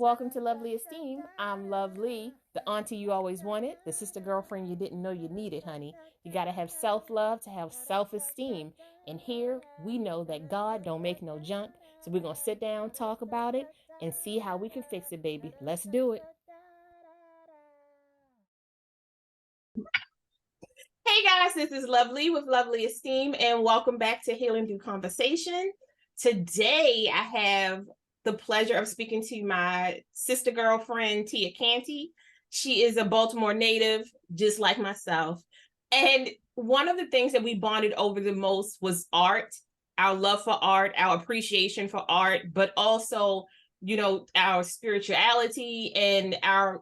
Welcome to Lovely Esteem. I'm Lovely, the auntie you always wanted, the sister girlfriend you didn't know you needed, honey. You got to have self-love to have self-esteem. And here we know that God don't make no junk. So we're going to sit down, talk about it, and see how we can fix it, baby. Let's do it. Hey guys, this is Lovely with Lovely Esteem, and welcome back to Healing Through Conversation. Today, I have the pleasure of speaking to my sister girlfriend, LaTia Canty. She is a Baltimore native, just like myself. And one of the things that we bonded over the most was art, our love for art, our appreciation for art, but also, our spirituality and our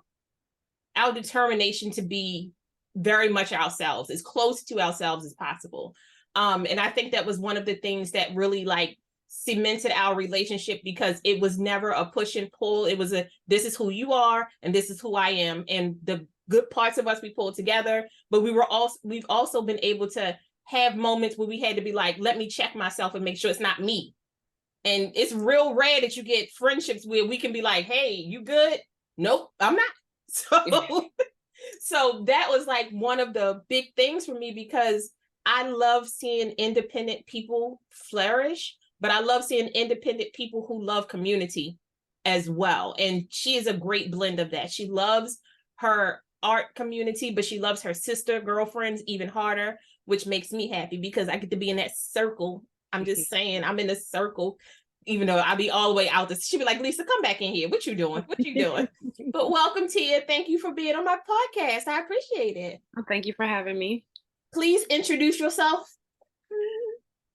determination to be very much ourselves, as close to ourselves as possible. And I think that was one of the things that really cemented our relationship, because it was never a push and pull. It was this is who you are and this is who I am. And the good parts of us we pulled together, but we've also been able to have moments where we had to be like, let me check myself and make sure it's not me. And it's real rare that you get friendships where we can be like, hey, you good? Nope, I'm not. So that was one of the big things for me, because I love seeing independent people flourish, but I love seeing independent people who love community as well. And she is a great blend of that. She loves her art community, but she loves her sister girlfriends even harder, which makes me happy because I get to be in that circle. I'm just saying, I'm in a circle, even though I'll be all the way out there. She'd be like, Lisa, come back in here. What you doing? What you doing? But welcome, Tia. Thank you for being on my podcast. I appreciate it. Well, thank you for having me. Please introduce yourself.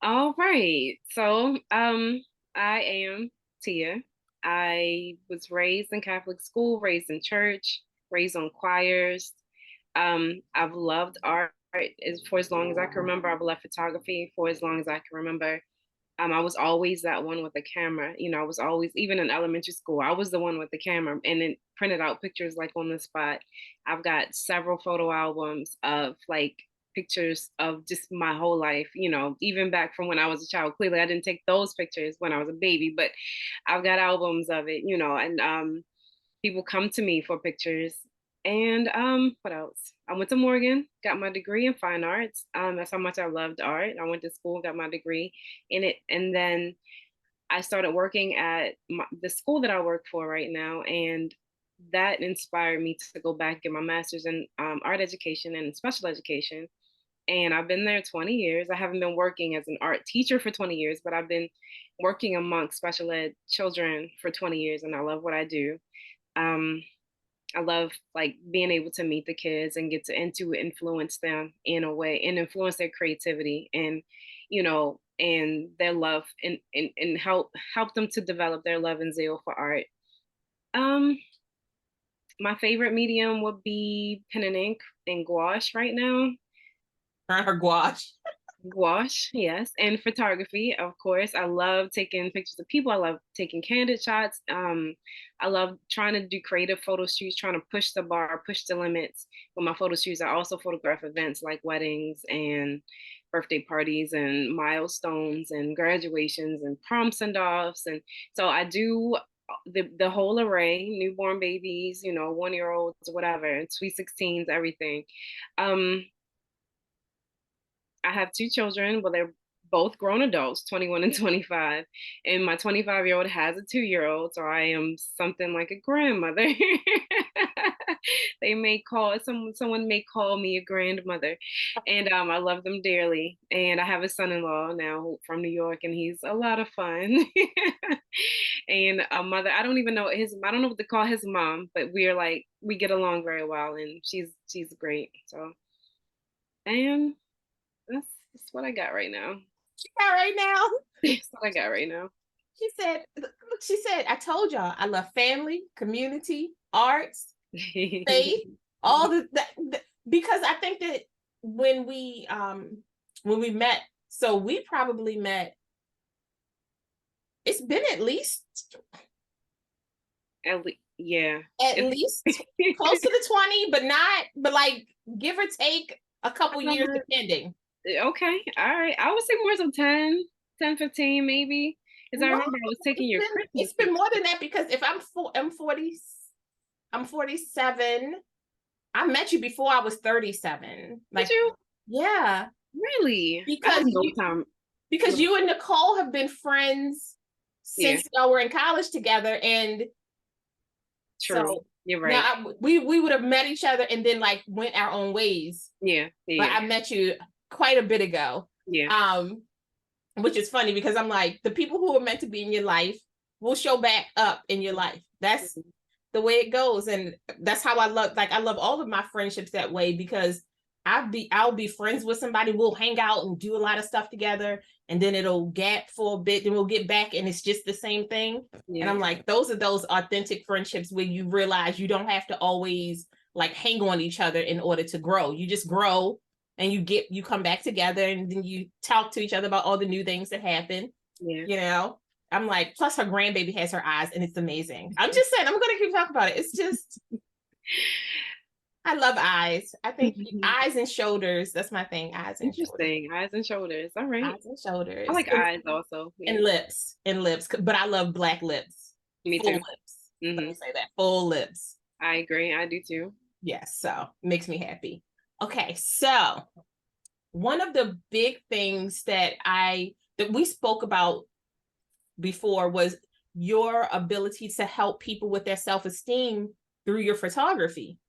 All right. So I am Tia. I was raised in Catholic school, raised in church, raised on choirs. I've loved art for as long as I can remember. I've loved photography for as long as I can remember. I was always that one with the camera. I was always, even in elementary school, I was the one with the camera and then printed out pictures on the spot. I've got several photo albums of pictures of just my whole life, even back from when I was a child. Clearly, I didn't take those pictures when I was a baby, but I've got albums of it, and people come to me for pictures. And what else? I went to Morgan, got my degree in fine arts. That's how much I loved art. I went to school, got my degree in it, and then I started working at the school that I work for right now, and that inspired me to go back and get my master's in art education and special education. And I've been there 20 years. I haven't been working as an art teacher for 20 years, but I've been working amongst special ed children for 20 years, and I love what I do. I love being able to meet the kids and get to influence them in a way and influence their creativity and and their love and help them to develop their love and zeal for art. My favorite medium would be pen and ink and gouache right now. Her gouache. Gouache, yes, and photography, of course. I love taking pictures of people. I love taking candid shots. I love trying to do creative photo shoots, trying to push the bar, push the limits with my photo shoots. I also photograph events like weddings and birthday parties and milestones and graduations and prom send-offs. And so I do the whole array, newborn babies, 1-year-olds, whatever, and sweet 16s, everything. I have 2 children. Well, they're both grown adults, 21 and 25. And my 25-year-old has a 2-year-old. So I am something like a grandmother. They may call someone may call me a grandmother. And I love them dearly. And I have a son-in-law now from New York, and he's a lot of fun. And a mother, I don't know what to call his mom, but we get along very well, and she's great. So, and that's what I got right now. That's what I got right now. She said, I told y'all I love family, community, arts, faith, all because I think that when we met, so we probably met, it's been at least yeah. At least close to the 20, but give or take a couple years depending. Okay. All right. I would say more so 10, 15 maybe. Because I remember I was taking your Christmas it's been more than that, because if I'm 40, I'm 47. I met you before I was 37. Did Like, you? yeah, Really? I have because no time. you and Nicole have been friends Yeah, since y'all were in college together, and true. so You're right. now we would have met each other and then like went our own ways. Yeah, But yeah, I met you quite a bit ago. yeah. Which is funny because I'm like, the people who are meant to be in your life will show back up in your life. That's the way it goes. And that's how I love all of my friendships that way, because I'll be friends with somebody, we'll hang out and do a lot of stuff together, and then it'll gap for a bit, then we'll get back and it's just the same thing. Yeah. And I'm like, those are those authentic friendships where you realize you don't have to always like hang on each other in order to grow. You just grow and you come back together, and then you talk to each other about all the new things that happen. Yeah. You know, I'm like, plus her grandbaby has her eyes and it's amazing. I'm just saying, I'm gonna keep talking about it. It's just, I love eyes. I think eyes and shoulders, that's my thing. Eyes and shoulders. Interesting. Eyes and shoulders. All right. Eyes and shoulders. I like eyes also. Yeah. And lips, but I love black lips. Me Full too. lips. Let me say that. Full lips. I agree. I do too. Yes, so makes me happy. Okay, so one of the big things that we spoke about before was your ability to help people with their self-esteem through your photography.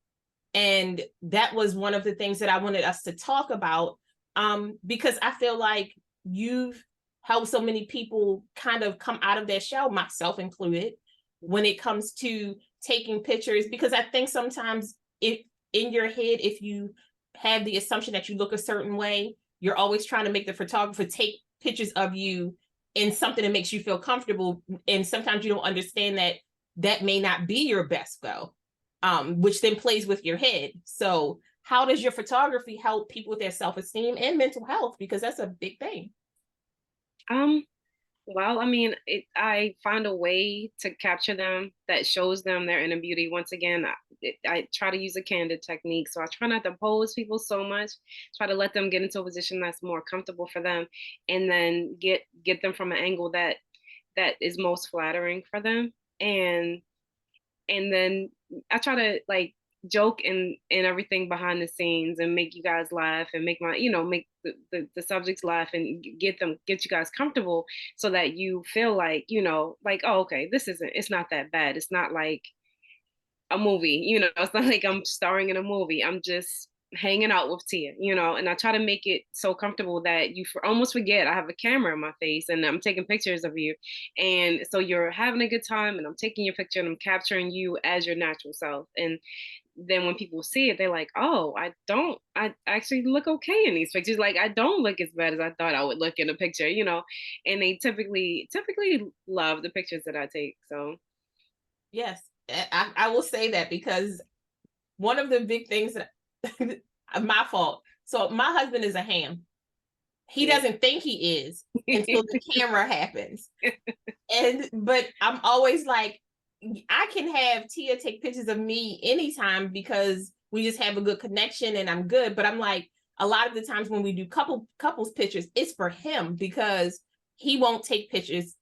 And that was one of the things that I wanted us to talk about, because I feel like you've helped so many people kind of come out of their shell, myself included, when it comes to taking pictures, because I think sometimes if in your head, if you have the assumption that you look a certain way, you're always trying to make the photographer take pictures of you in something that makes you feel comfortable. And sometimes you don't understand that that may not be your best go, which then plays with your head. So how does your photography help people with their self-esteem and mental health? Because that's a big thing. Well, I mean, I find a way to capture them that shows them their inner beauty. Once again, I try to use a candid technique. So I try not to pose people so much, try to let them get into a position that's more comfortable for them, and then get them from an angle that is most flattering for them. And then I try to like joke and everything behind the scenes and make you guys laugh and make make the subjects laugh and get you guys comfortable so that you feel like, like, oh, okay, it's not that bad. It's not like a movie, it's not like I'm starring in a movie. I'm just hanging out with Tia, and I try to make it so comfortable that you almost forget I have a camera in my face and I'm taking pictures of you. And so you're having a good time and I'm taking your picture and I'm capturing you as your natural self. And then when people see it, they're like, oh, I actually look okay in these pictures. Like, I don't look as bad as I thought I would look in a picture, and they typically love the pictures that I take. So yes, I will say that, because one of the big things that my fault. So my husband is a ham. He doesn't think he is until the camera happens. But I'm always like, I can have Tia take pictures of me anytime because we just have a good connection and I'm good. But I'm like, a lot of the times when we do couples pictures, it's for him, because he won't take pictures.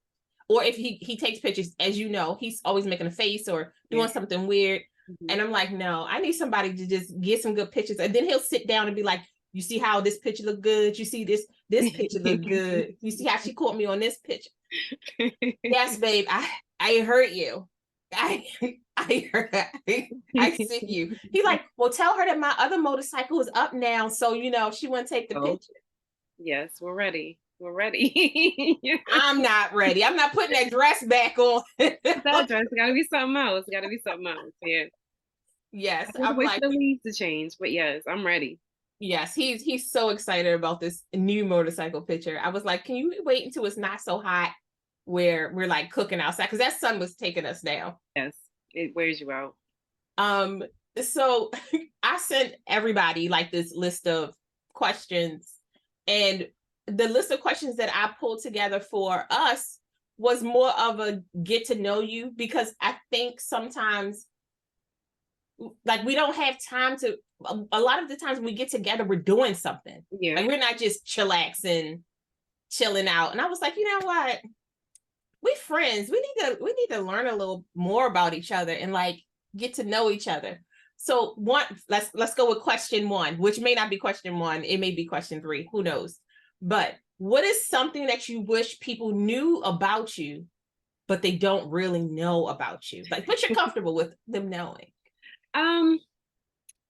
Or if he takes pictures, as you know, he's always making a face or doing something weird. Mm-hmm. And I'm like, no, I need somebody to just get some good pictures. And then he'll sit down and be like, you see how this picture look good? You see this picture look good? You see how she caught me on this picture? Yes, babe, I heard you. I see you. He's like, well, tell her that my other motorcycle is up now, so she wouldn't take the picture. Yes, we're ready. We're ready. I'm not ready. I'm not putting that dress back on. That dress gotta be something else. Gotta be something else. Yeah. Yes, I'm wait for the leaves to change, but yes, I'm ready. Yes, he's so excited about this new motorcycle picture. I was like, can you wait until it's not so hot where we're like cooking outside? Because that sun was taking us down. Yes, it wears you out. So I sent everybody like this list of questions, and the list of questions that I pulled together for us was more of a get to know you, because I think sometimes like we don't have time to, a lot of the times when we get together, we're doing something. Yeah. Like we're not just chillaxing, chilling out. And I was like, you know what? we friends. We need to learn a little more about each other and like get to know each other. So let's go with question one, which may not be question one. It may be question three. Who knows? But what is something that you wish people knew about you, but they don't really know about you? Like, but you're comfortable with them knowing. Um,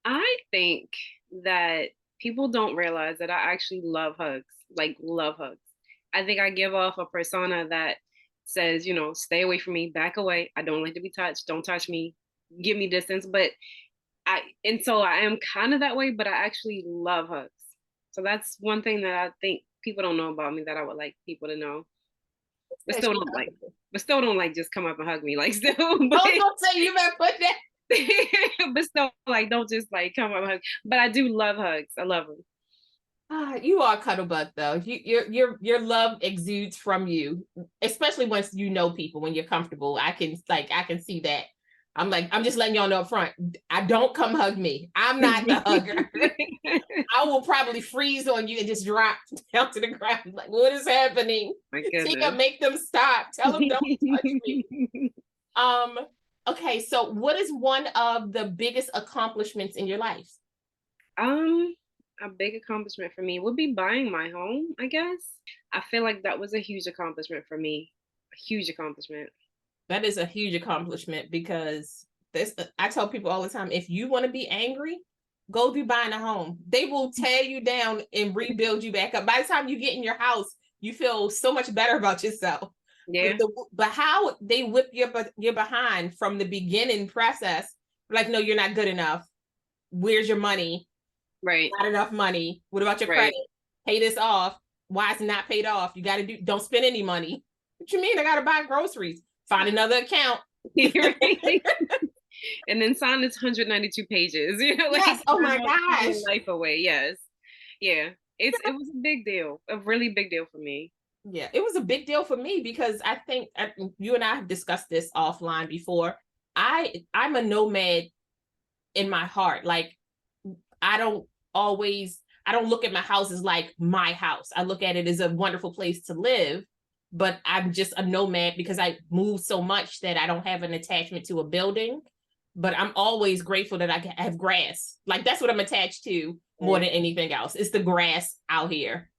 I think that people don't realize that I actually love hugs, like love hugs. I think I give off a persona that says, stay away from me, back away. I don't like to be touched. Don't touch me. Give me distance. And so I am kind of that way, but I actually love hugs. So that's one thing that I think people don't know about me that I would like people to know. But still don't like just come up and hug me like still. But, don't say you better put that. but still like don't just like come up and hug. But I do love hugs. I love them. You are a cuddle bug though. Your love exudes from you, especially once you know people. When you're comfortable, I can see that. I'm just letting y'all know up front. I don't come hug me. I'm not the hugger. I will probably freeze on you and just drop down to the ground. Like, what is happening? Tia, make them stop. Tell them don't touch me. Okay, so what is one of the biggest accomplishments in your life? A big accomplishment for me would be buying my home, I guess. I feel like that was a huge accomplishment for me. A huge accomplishment. That is a huge accomplishment because I tell people all the time, if you want to be angry, go do buying a home. They will tear you down and rebuild you back up. By the time you get in your house, you feel so much better about yourself. Yeah. But how they whip your behind from the beginning process, like, no, you're not good enough. Where's your money? Right. Not enough money. What about your credit? Pay this off. Why is it not paid off? You got to don't spend any money. What you mean? I got to buy groceries. Find another account. And then sign this 192 pages. Yes. Oh my gosh. Life away. Yes. Yeah. It was a big deal. A really big deal for me. Yeah, it was a big deal for me because I think you and I have discussed this offline before. I'm a nomad in my heart. Like, I don't look at my house as like my house. I look at it as a wonderful place to live, but I'm just a nomad because I move so much that I don't have an attachment to a building. But I'm always grateful that I have grass. Like, that's what I'm attached to more than anything else. It's the grass out here.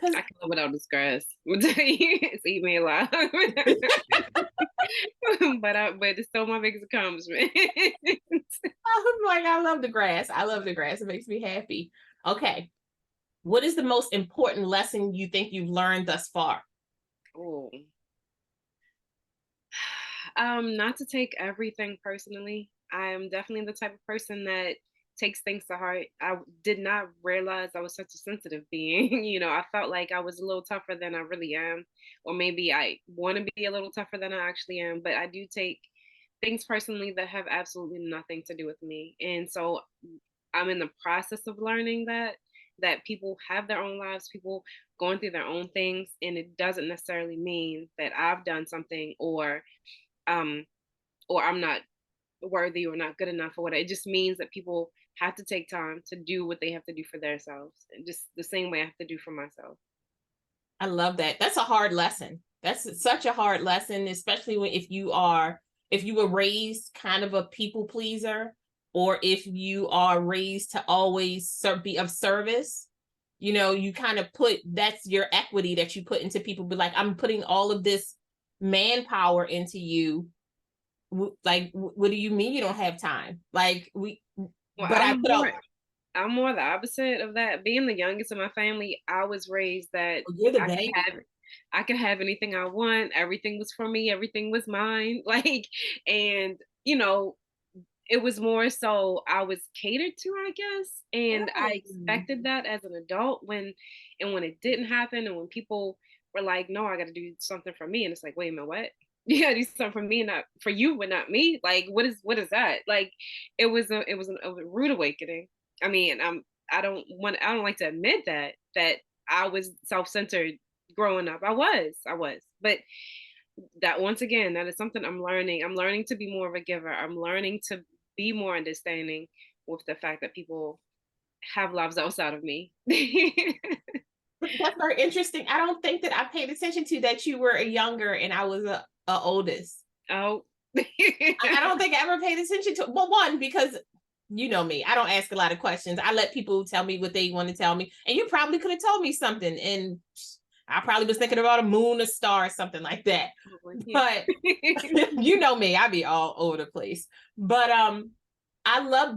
I can live without this grass. It's eat me alive. but it's still my biggest accomplishment. I'm like, I love the grass. I love the grass. It makes me happy. Okay. What is the most important lesson you think you've learned thus far? Oh. Not to take everything personally. I am definitely the type of person that takes things to heart. I did not realize I was such a sensitive being. I felt like I was a little tougher than I really am, or maybe I want to be a little tougher than I actually am, but I do take things personally that have absolutely nothing to do with me. And so I'm in the process of learning that people have their own lives, people going through their own things, and it doesn't necessarily mean that I've done something or I'm not worthy or not good enough or whatever. It just means that people have to take time to do what they have to do for themselves, just the same way I have to do for myself. I love that. That's a hard lesson. That's such a hard lesson, especially if you were raised kind of a people pleaser, or if you are raised to always be of service. You kind of that's your equity that you put into people. Be like, I'm putting all of this manpower into you. Like, what do you mean you don't have time? Like, I'm more the opposite of that. Being the youngest in my family, I was raised that I could have anything I want. Everything was for me. Everything was mine. And it was more so I was catered to, I guess. And I expected that as an adult when it didn't happen, and when people were like, no, I got to do something for me. And it's like, wait a minute, what? You gotta do something for me, not for you, but not me. Like, what is that? Like, it was a rude awakening. I mean, I don't like to admit that I was self-centered growing up. I was, but that, once again, that is something I'm learning. I'm learning to be more of a giver. I'm learning to be more understanding with the fact that people have lives outside of me. That's very interesting. I don't think that I paid attention to that you were a younger and I was a oldest. Oh. I don't think I ever paid attention to. Well, one, because you know me, I don't ask a lot of questions. I let people tell me what they want to tell me, and you probably could have told me something, and I probably was thinking about a moon, a star, something like that. But you know me, I be all over the place. But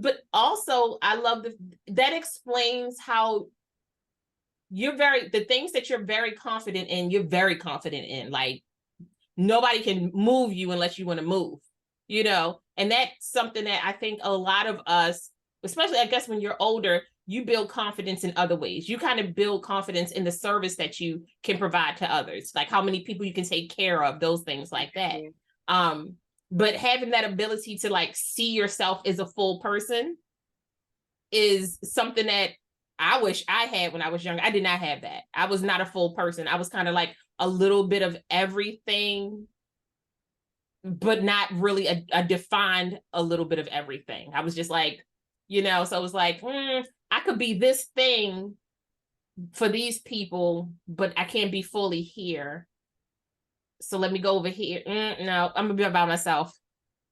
but also I love that explains how the things that you're very confident in, you're very confident in. Like nobody can move you unless you want to move, you know? And that's something that I think a lot of us, especially I guess when you're older, you build confidence in other ways. You kind of build confidence in the service that you can provide to others, like how many people you can take care of, those things like that. Yeah. But having that ability to like see yourself as a full person is something that I wish I had when I was younger. I did not have that. I was not a full person. I was kind of like a little bit of everything, but not really a defined a little bit of everything. I was just like, you know, so it was like, I could be this thing for these people, but I can't be fully here. So let me go over here. No, I'm gonna be by myself.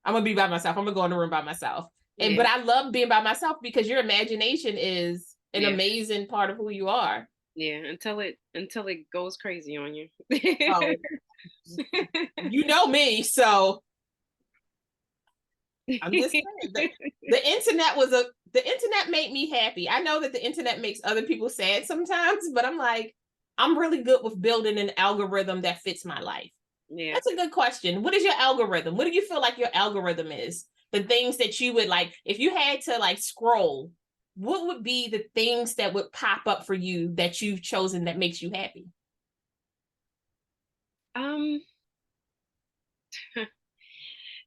I'm gonna be by myself. I'm gonna go in the room by myself. And but I love being by myself because your imagination is an amazing part of who you are. Yeah, until it goes crazy on you. Oh, you know me, so I'm just saying the internet made me happy. I know that the internet makes other people sad sometimes, but I'm like, I'm really good with building an algorithm that fits my life. Yeah. That's a good question. What is your algorithm? What do you feel like your algorithm is? The things that you would like, if you had to like scroll, what would be the things that would pop up for you that you've chosen that makes you happy?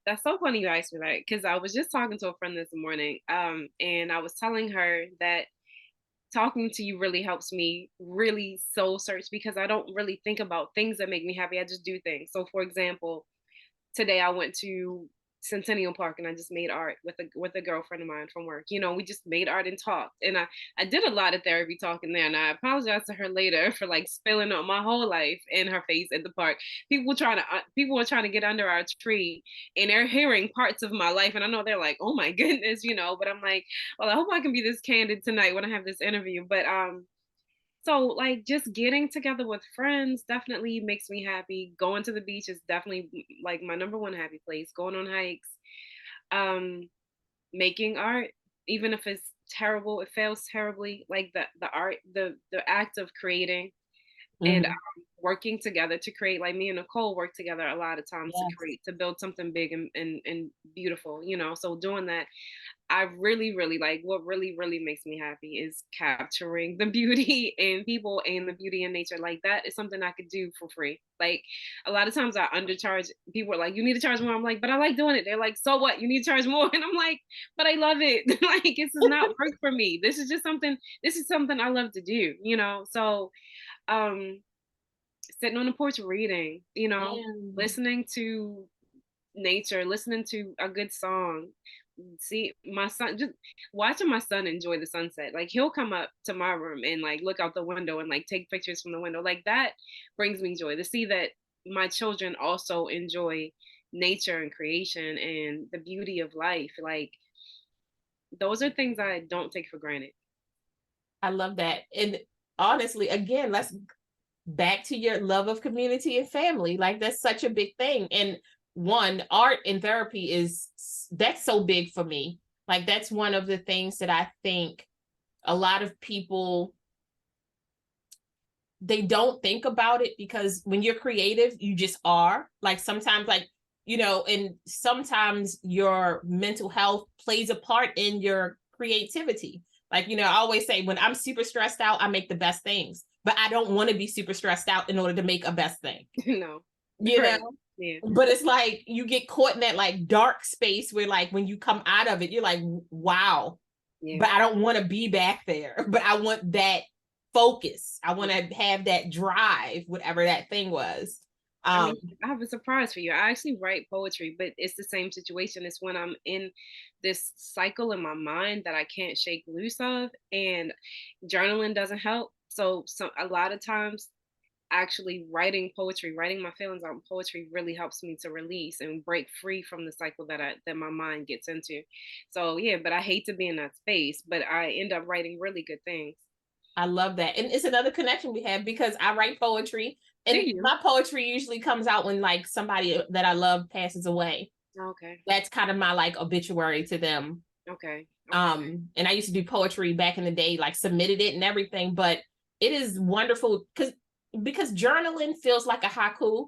That's so funny you asked me that because I was just talking to a friend this morning, and I was telling her that talking to you really helps me really soul search because I don't really think about things that make me happy. I just do things. So, for example, today I went to Centennial Park and I just made art with a girlfriend of mine from work. You know, we just made art and talked. And I did a lot of therapy talking there. And I apologized to her later for like spilling out my whole life in her face at the park. People were trying to get under our tree and they're hearing parts of my life. And I know they're like, oh my goodness, you know, but I'm like, well, I hope I can be this candid tonight when I have this interview. But so like just getting together with friends definitely makes me happy. Going to the beach is definitely like my number one happy place. Going on hikes, um, making art, even if it's terrible, it fails terribly. Like the art, the act of creating and working together to create. Like me and Nicole work together a lot of times to create, to build something big and beautiful. You know, so doing that I really, really like what really, really makes me happy is capturing the beauty in people and the beauty in nature. Like that is something I could do for free. Like a lot of times I undercharge. People are like, you need to charge more. I'm like, but I like doing it. They're like, so what? You need to charge more. And I'm like, but I love it. Like this is not work for me. This is something I love to do, you know? So um sitting on the porch reading, you know, listening to nature, listening to a good song, see my son, just watching my son enjoy the sunset. Like he'll come up to my room and like look out the window and like take pictures from the window. Like that brings me joy to see that my children also enjoy nature and creation and the beauty of life. Like those are things I don't take for granted. I love that. And honestly, again, let's back to your love of community and family. Like that's such a big thing. And one, art and therapy that's so big for me. Like that's one of the things that I think a lot of people, they don't think about it because when you're creative, you just are. Like sometimes like, you know, and sometimes your mental health plays a part in your creativity. Like, you know, I always say when I'm super stressed out, I make the best things, but I don't want to be super stressed out in order to make a best thing. No. You know? Yeah. But it's like you get caught in that like dark space where like when you come out of it, you're like, wow. Yeah. But I don't want to be back there. But I want that focus. I want to have that drive, whatever that thing was. I mean, I have a surprise for you. I actually write poetry, but it's the same situation. It's when I'm in this cycle in my mind that I can't shake loose of, and journaling doesn't help. So a lot of times actually writing poetry, writing my feelings out in poetry really helps me to release and break free from the cycle that my mind gets into. So yeah, but I hate to be in that space, but I end up writing really good things. I love that. And it's another connection we have because I write poetry, Do and you? my poetry usually comes out when like somebody that I love passes away. Okay. That's kind of my like obituary to them. Okay. Okay. And I used to do poetry back in the day, like submitted it and everything, but it is wonderful because journaling feels like a haiku.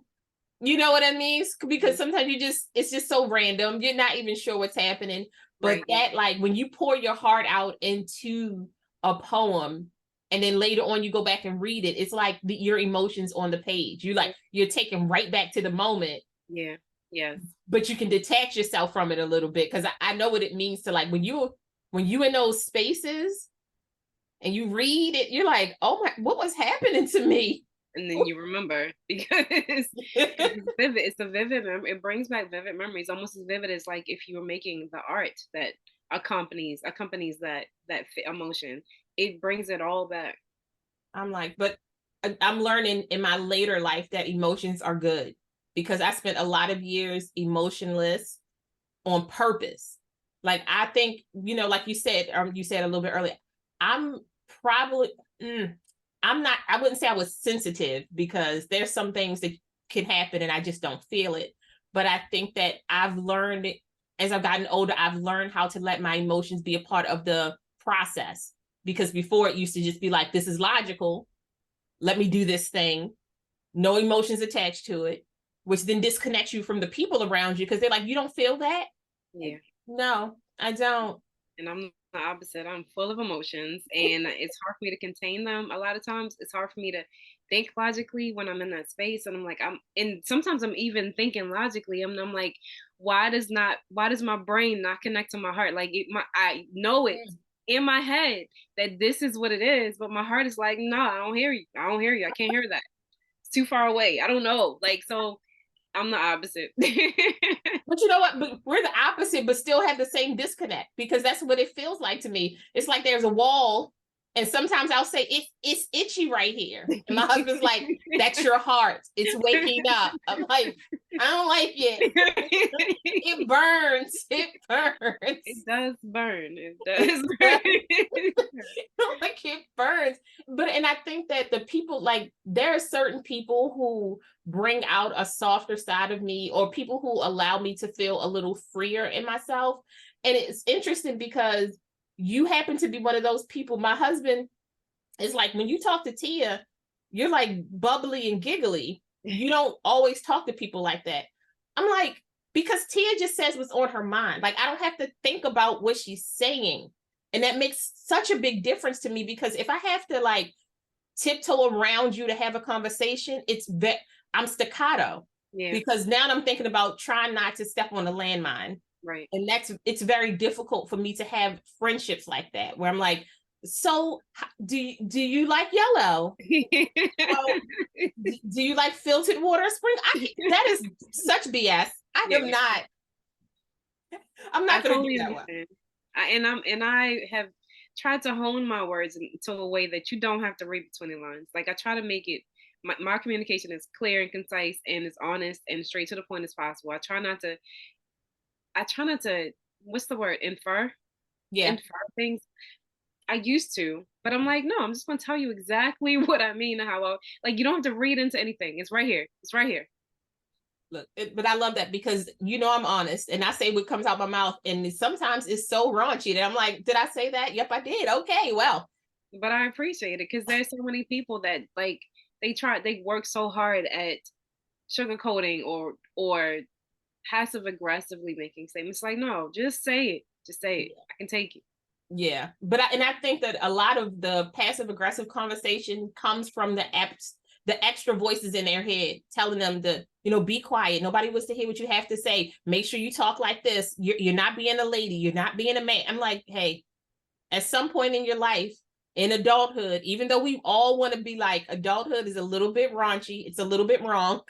You know what I mean? Because sometimes it's just so random. You're not even sure what's happening. But Right. that, like, when you pour your heart out into a poem and then later on you go back and read it, it's like your emotions on the page. You're taken right back to the moment. Yeah. Yes. But you can detach yourself from it a little bit because I know what it means to like when you in those spaces and you read it, you're like, oh my, what was happening to me? And then you remember because it's vivid. It's a vivid memory. It brings back vivid memories, almost as vivid as like if you were making the art that accompanies that emotion. It brings it all back. I'm like, but I'm learning in my later life that emotions are good because I spent a lot of years emotionless on purpose. Like I think, like you said a little bit earlier, I'm probably I'm not, I wouldn't say I was sensitive because there's some things that can happen and I just don't feel it. But I think that I've learned as I've gotten older, I've learned how to let my emotions be a part of the process. Because before it used to just be like, this is logical. Let me do this thing. No emotions attached to it, which then disconnects you from the people around you because they're like, you don't feel that? Yeah. No, I don't. And I'm the opposite. I'm full of emotions and it's hard for me to contain them. A lot of times it's hard for me to think logically when I'm in that space. And and sometimes I'm even thinking logically. I'm like, why does my brain not connect to my heart? Like I know it in my head that this is what it is, but my heart is like, no, I don't hear you. I don't hear you. I can't hear that. It's too far away. I don't know. Like, so I'm the opposite. But you know what? But we're the opposite, but still have the same disconnect because that's what it feels like to me. It's like there's a wall, and sometimes I'll say it's itchy right here, and my husband's like, "That's your heart. It's waking up." I'm like, I don't like it. It burns. It burns. It does burn. It does burn. Like it burns. And I think that the people, like, there are certain people who bring out a softer side of me, or people who allow me to feel a little freer in myself. And it's interesting because you happen to be one of those people. My husband is like, when you talk to Tia, you're like bubbly and giggly. You don't always talk to people like that. I'm like, because Tia just says what's on her mind. Like, I don't have to think about what she's saying. And that makes such a big difference to me because if I have to like tiptoe around you to have a conversation, I'm staccato. Yeah. Because now I'm thinking about trying not to step on a landmine. Right. And it's very difficult for me to have friendships like that where I'm like, so do you like yellow? Well, do you like filtered water spring? That is such BS. I'm not going to do that one. I have tried to hone my words into a way that you don't have to read between the lines. Like I try to make it my communication is clear and concise and as honest and straight to the point as possible. I try not to what's the word? Infer things. I used to, but I'm like, no, I'm just gonna tell you exactly what I mean and like you don't have to read into anything. It's right here. It's right here. Look, but I love that because I'm honest and I say what comes out my mouth, and sometimes it's so raunchy that I'm like, did I say that? Yep, I did. Okay, well. But I appreciate it because there's so many people that like they work so hard at sugarcoating or passive aggressively making statements. Like, no, just say it. Just say it. I can take it. Yeah, but I think that a lot of the passive aggressive conversation comes from the extra voices in their head telling them to, be quiet. Nobody wants to hear what you have to say. Make sure you talk like this. You're not being a lady. You're not being a man. I'm like, hey, at some point in your life, in adulthood, even though we all want to be like, adulthood is a little bit raunchy. It's a little bit wrong.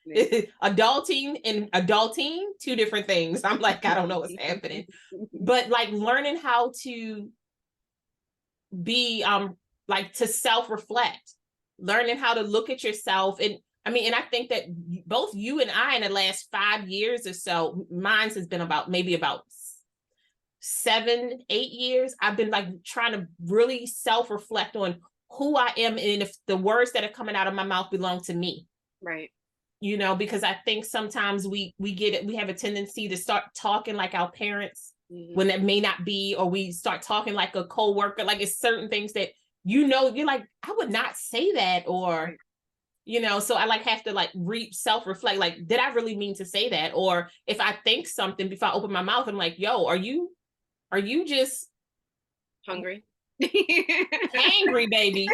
Yeah. Adulting and adulting, two different things. I'm like, I don't know what's happening. But like learning how to be like to self-reflect, learning how to look at yourself. And I mean, and I think that both you and I in the last 5 years or so, mine has been maybe about 7, 8 years. I've been like trying to really self-reflect on who I am and if the words that are coming out of my mouth belong to me. Right. You know, because I think sometimes we have a tendency to start talking like our parents when that may not be, or we start talking like a coworker. Like it's certain things that, you know, you're like, I would not say that, or, you know, so I like have to like self-reflect, like, did I really mean to say that? Or if I think something before I open my mouth, I'm like, yo, are you just hungry? Hangry, baby.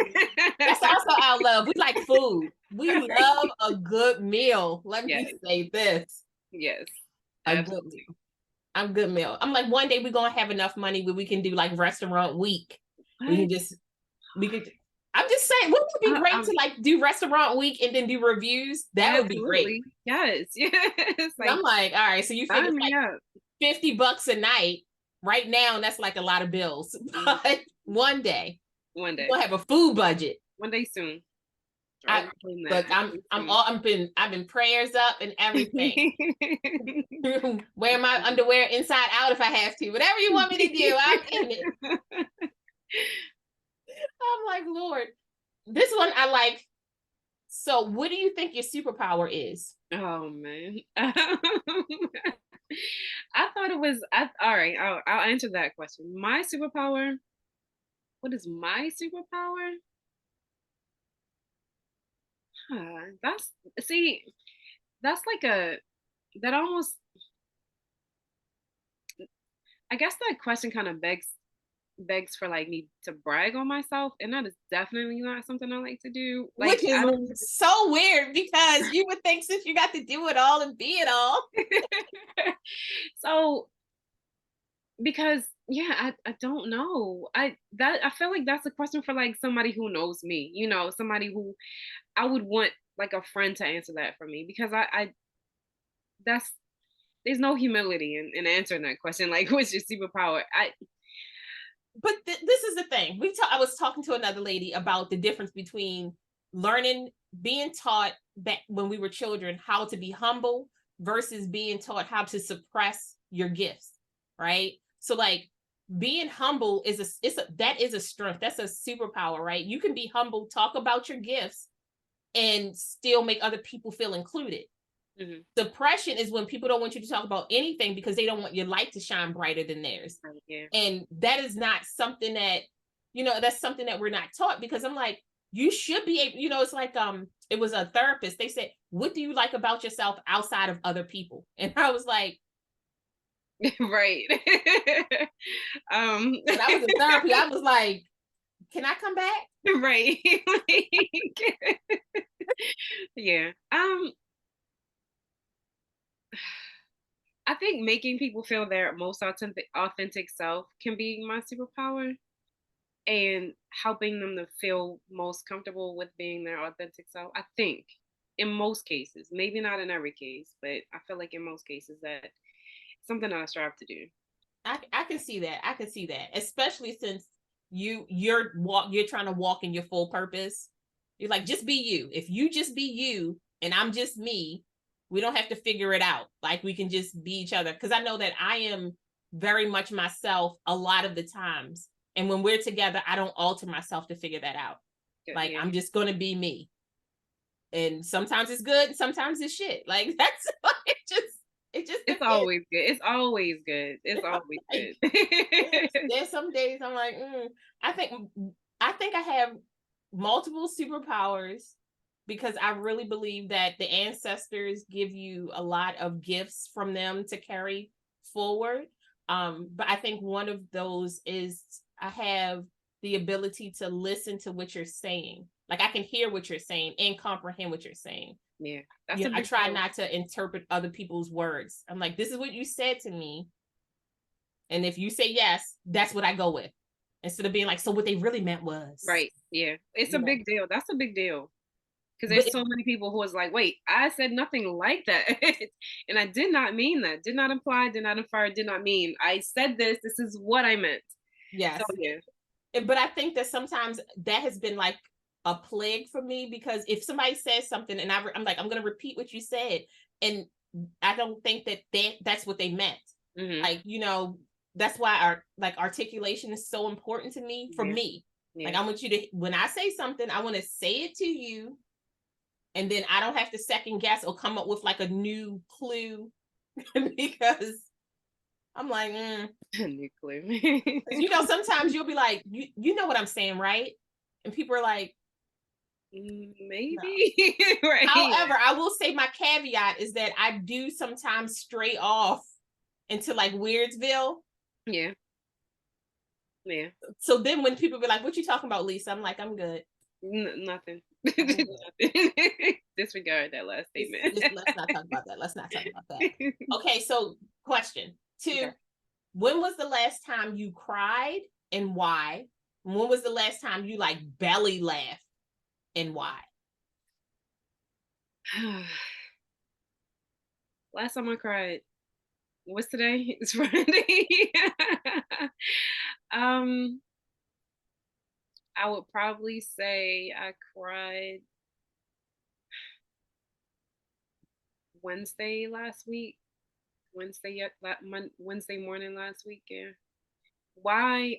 That's also our love. We like food. We love a good meal. Let me say this. Yes. A good meal. A good meal. I'm like, one day we're gonna have enough money where we can do like restaurant week. What? I'm just saying, wouldn't it be great to like do restaurant week and then do reviews? That would be great. Yes. Like, I'm like, all right, so you figure like $50 a night right now, and that's like a lot of bills. But one day we'll have a food budget. One day soon. Look, I've been prayers up and everything. Wear my underwear inside out if I have to. Whatever you want me to do, I'm in it. I'm like, Lord, this one I like. So what do you think your superpower is? Oh man. I thought it was all right, I'll answer that question. My superpower. What is my superpower? That's like that almost, I guess that question kind of begs for like me to brag on myself, and that is definitely not something I like to do. Like, which is so weird, because you would think since you got to do it all and be it all. So because I don't know. I feel like that's a question for like somebody who knows me, you know, somebody who I would want like a friend to answer that for me, because there's no humility in answering that question. Like, what's your superpower? But this is the thing. I was talking to another lady about the difference between being taught back when we were children how to be humble versus being taught how to suppress your gifts, right? So like being humble is a strength. That's a superpower, right? You can be humble, talk about your gifts, and still make other people feel included. Mm-hmm. Suppression is when people don't want you to talk about anything because they don't want your light to shine brighter than theirs. Yeah. And that is not something that, you know, that's something that we're not taught, because I'm like, you should be able, you know, it's like, it was a therapist. They said, what do you like about yourself outside of other people? And I was like, right. When I was in therapy, I was like, can I come back? Right. Yeah. I think making people feel their most authentic self can be my superpower, and helping them to feel most comfortable with being their authentic self. I think in most cases, maybe not in every case, but I feel like in most cases that's something that I strive to do. I can see that. I can see that, especially since you're trying to walk in your full purpose. You're like, just be you. If you just be you and I'm just me, we don't have to figure it out. Like, we can just be each other. Because I know that I am very much myself a lot of the times. And when we're together, I don't alter myself to figure that out. Like, I'm just going to be me. And sometimes it's good. And sometimes it's shit. Like, that's it's always good. It's always good. It's always good. There's some days I'm like, I think I have multiple superpowers, because I really believe that the ancestors give you a lot of gifts from them to carry forward. But I think one of those is I have the ability to listen to what you're saying. Like, I can hear what you're saying and comprehend what you're saying. Yeah. I try not to interpret other people's words. I'm like, this is what you said to me. And if you say yes, that's what I go with. Instead of being like, so what they really meant was. Right. Yeah. It's a big deal. That's a big deal. Because there's so many people who was like, wait, I said nothing like that. And I did not mean that. Did not imply, did not infer, did not mean. I said this. This is what I meant. Yes. So, yeah. But I think that sometimes that has been like a plague for me, because if somebody says something and I'm like, I'm going to repeat what you said, and I don't think that that's what they meant. Mm-hmm. Like, you know, that's why our like articulation is so important to me, for me. Like, I want you to, when I say something, I want to say it to you, and then I don't have to second guess or come up with like a new clue because I'm like, new clue. you know, sometimes you'll be like, you know what I'm saying, right? And people are like, maybe. no. Right. However, I will say my caveat is that I do sometimes stray off into like Weirdsville. Yeah. Yeah. So then when people be like, what you talking about, Lisa? I'm like, I'm good. Nothing. Disregard that last statement. Let's not talk about that. Let's not talk about that. Okay, so question 2. Okay. When was the last time you cried and why? When was the last time you like belly laughed and why? Last time I cried, what's today? It's Friday. I would probably say I cried Wednesday last week. Wednesday morning last week. Yeah. Why?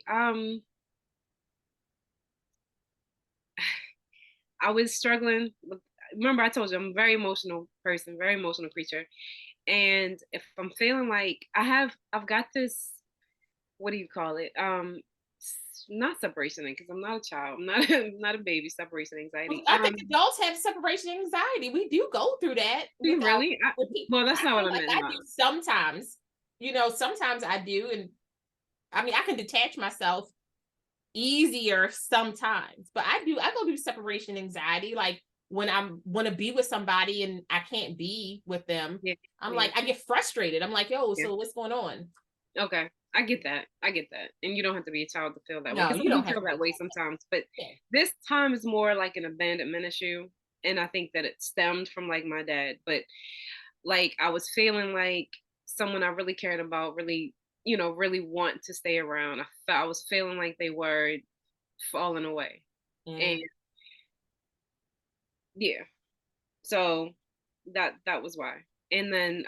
I was struggling with. Remember, I told you I'm a very emotional person, very emotional creature, and if I'm feeling like I've got this. What do you call it? Not separation because I'm not a child. I'm not not a baby. Separation anxiety. I think adults have separation anxiety. We do go through that. Really? Well, that's not what I meant. I do sometimes. You know, sometimes I do, and I mean, I can detach myself easier sometimes, but I go through separation anxiety. Like when I want to be with somebody and I can't be with them, I'm like, I get frustrated. I'm like, yo, so what's going on? Okay. I get that. And you don't have to be a child to feel that way. No, Because you don't feel that way sometimes. But this time is more like an abandonment issue. And I think that it stemmed from like my dad. But like I was feeling like someone I really cared about really, really want to stay around. I was feeling like they were falling away. And yeah. So that was why. And then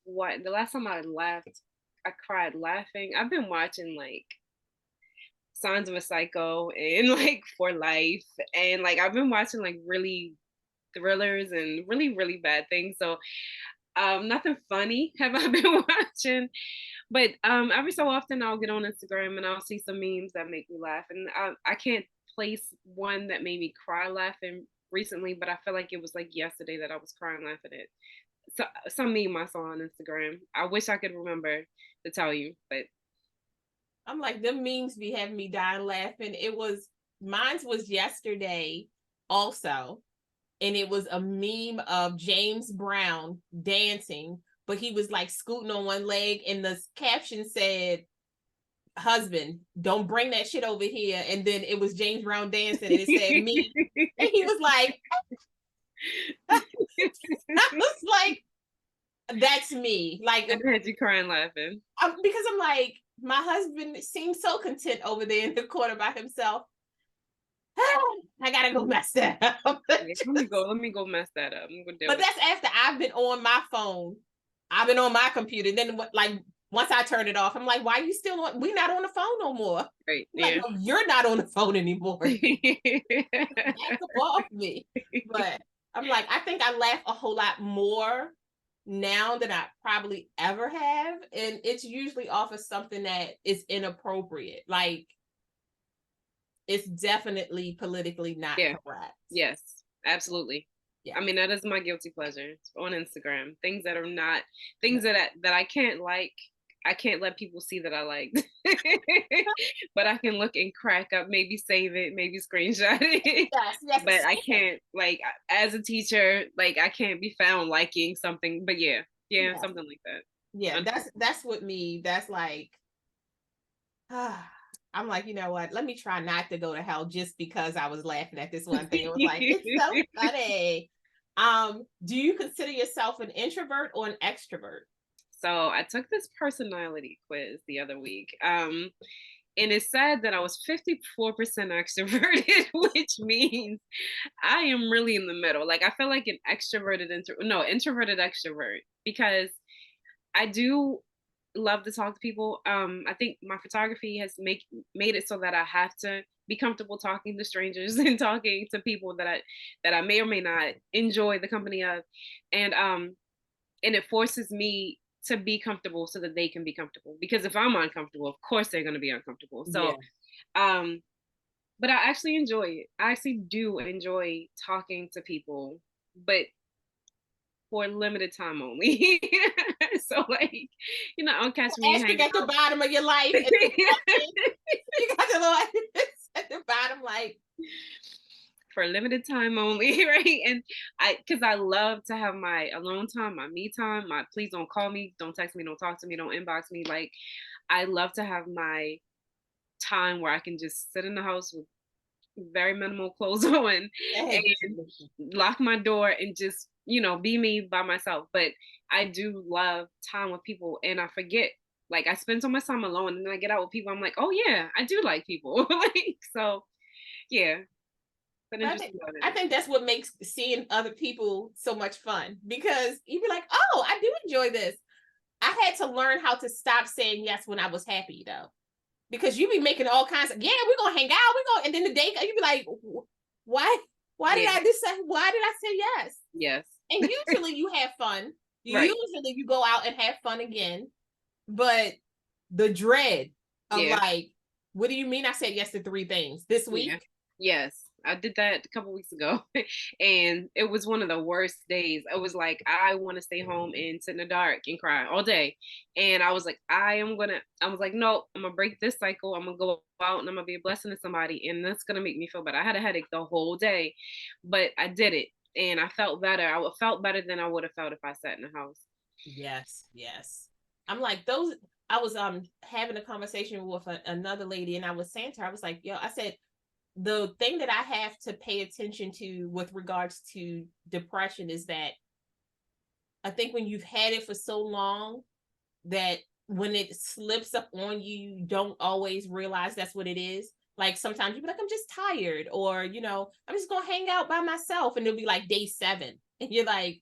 the last time I laughed, I cried laughing. I've been watching like Signs of a Psycho and like For Life, and like I've been watching like really thrillers and really really bad things. So nothing funny have I been watching, but every so often I'll get on Instagram and I'll see some memes that make me laugh, and I can't place one that made me cry laughing recently, but I feel like it was like yesterday that I was crying laughing at some meme I saw on Instagram. I wish I could remember to tell you, but I'm like, them memes be having me dying laughing. Mine was yesterday also, and it was a meme of James Brown dancing, but he was like scooting on one leg, and the caption said, husband, don't bring that shit over here. And then it was James Brown dancing, and it said me. And he was like, I was like, that's me. Like, I had you crying laughing. Because I'm like, my husband seems so content over there in the corner by himself. I gotta go mess that up. Let me go mess that up. But that's after I've been on my phone. I've been on my computer. And then like once I turn it off, I'm like, why are you still on? We're not on the phone no more. Right. Like, no, you're not on the phone anymore. Back off me. But I'm like, I think I laugh a whole lot more now than I probably ever have. And it's usually off of something that is inappropriate. Like, it's definitely politically not correct. Yes, absolutely. Yeah. I mean, that is my guilty pleasure on Instagram. Things that are not things that I can't like. I can't let people see that I liked. But I can look and crack up, maybe save it, maybe screenshot it. Yes. But I can't, like, as a teacher, like I can't be found liking something. But yeah, something like that. Yeah, that's with me. That's like, I'm like, you know what? Let me try not to go to hell just because I was laughing at this one thing. It was like, it's so funny. Do you consider yourself an introvert or an extrovert? So I took this personality quiz the other week. And it said that I was 54% extroverted, which means I am really in the middle. Like I feel like an introverted extrovert because I do love to talk to people. I think my photography has made it so that I have to be comfortable talking to strangers and talking to people that I may or may not enjoy the company of. And it forces me to be comfortable so that they can be comfortable. Because if I'm uncomfortable, of course they're gonna be uncomfortable. So um but I actually enjoy it. I actually do enjoy talking to people, but for a limited time only. So like, I'll catch me Asterisk hanging at the out. bottom of your life. And you got the little at the bottom, like For a limited time only, right? And because I love to have my alone time, my me time, my please don't call me, don't text me, don't talk to me, don't inbox me. Like, I love to have my time where I can just sit in the house with very minimal clothes on and lock my door and just, be me by myself. But I do love time with people and I forget. Like I spend so much time alone and then I get out with people. I'm like, oh yeah, I do like people. Like so yeah. But I interesting think about I it. think that's what makes seeing other people so much fun because you'd be like, oh, I do enjoy this. I had to learn how to stop saying yes when I was happy though. Because you be making all kinds of, yeah, we're gonna hang out, we're gonna, and then the day you be like, why did Yeah. I just say, why did I say yes? Yes. And usually you have fun. Right. Usually you go out and have fun again. But the dread of Yeah. like, what do you mean I said yes to 3 things this Yeah. week? Yes. I did that a couple weeks ago and it was one of the worst days. I was like, I want to stay home and sit in the dark and cry all day. And I was like, I was like, no, I'm gonna break this cycle. I'm gonna go out and I'm gonna be a blessing to somebody and that's gonna make me feel better. I had a headache the whole day, but I did it and I felt better. I felt better than I would have felt if I sat in the house. Yes, yes. I'm like those. I was having a conversation with another lady, and I was saying to her, I was like, yo, I said the thing that I have to pay attention to with regards to depression is that I think when you've had it for so long that when it slips up on you, you don't always realize that's what it is. Like sometimes you be like, I'm just tired, or I'm just gonna hang out by myself, and it'll be like day 7, and you're like,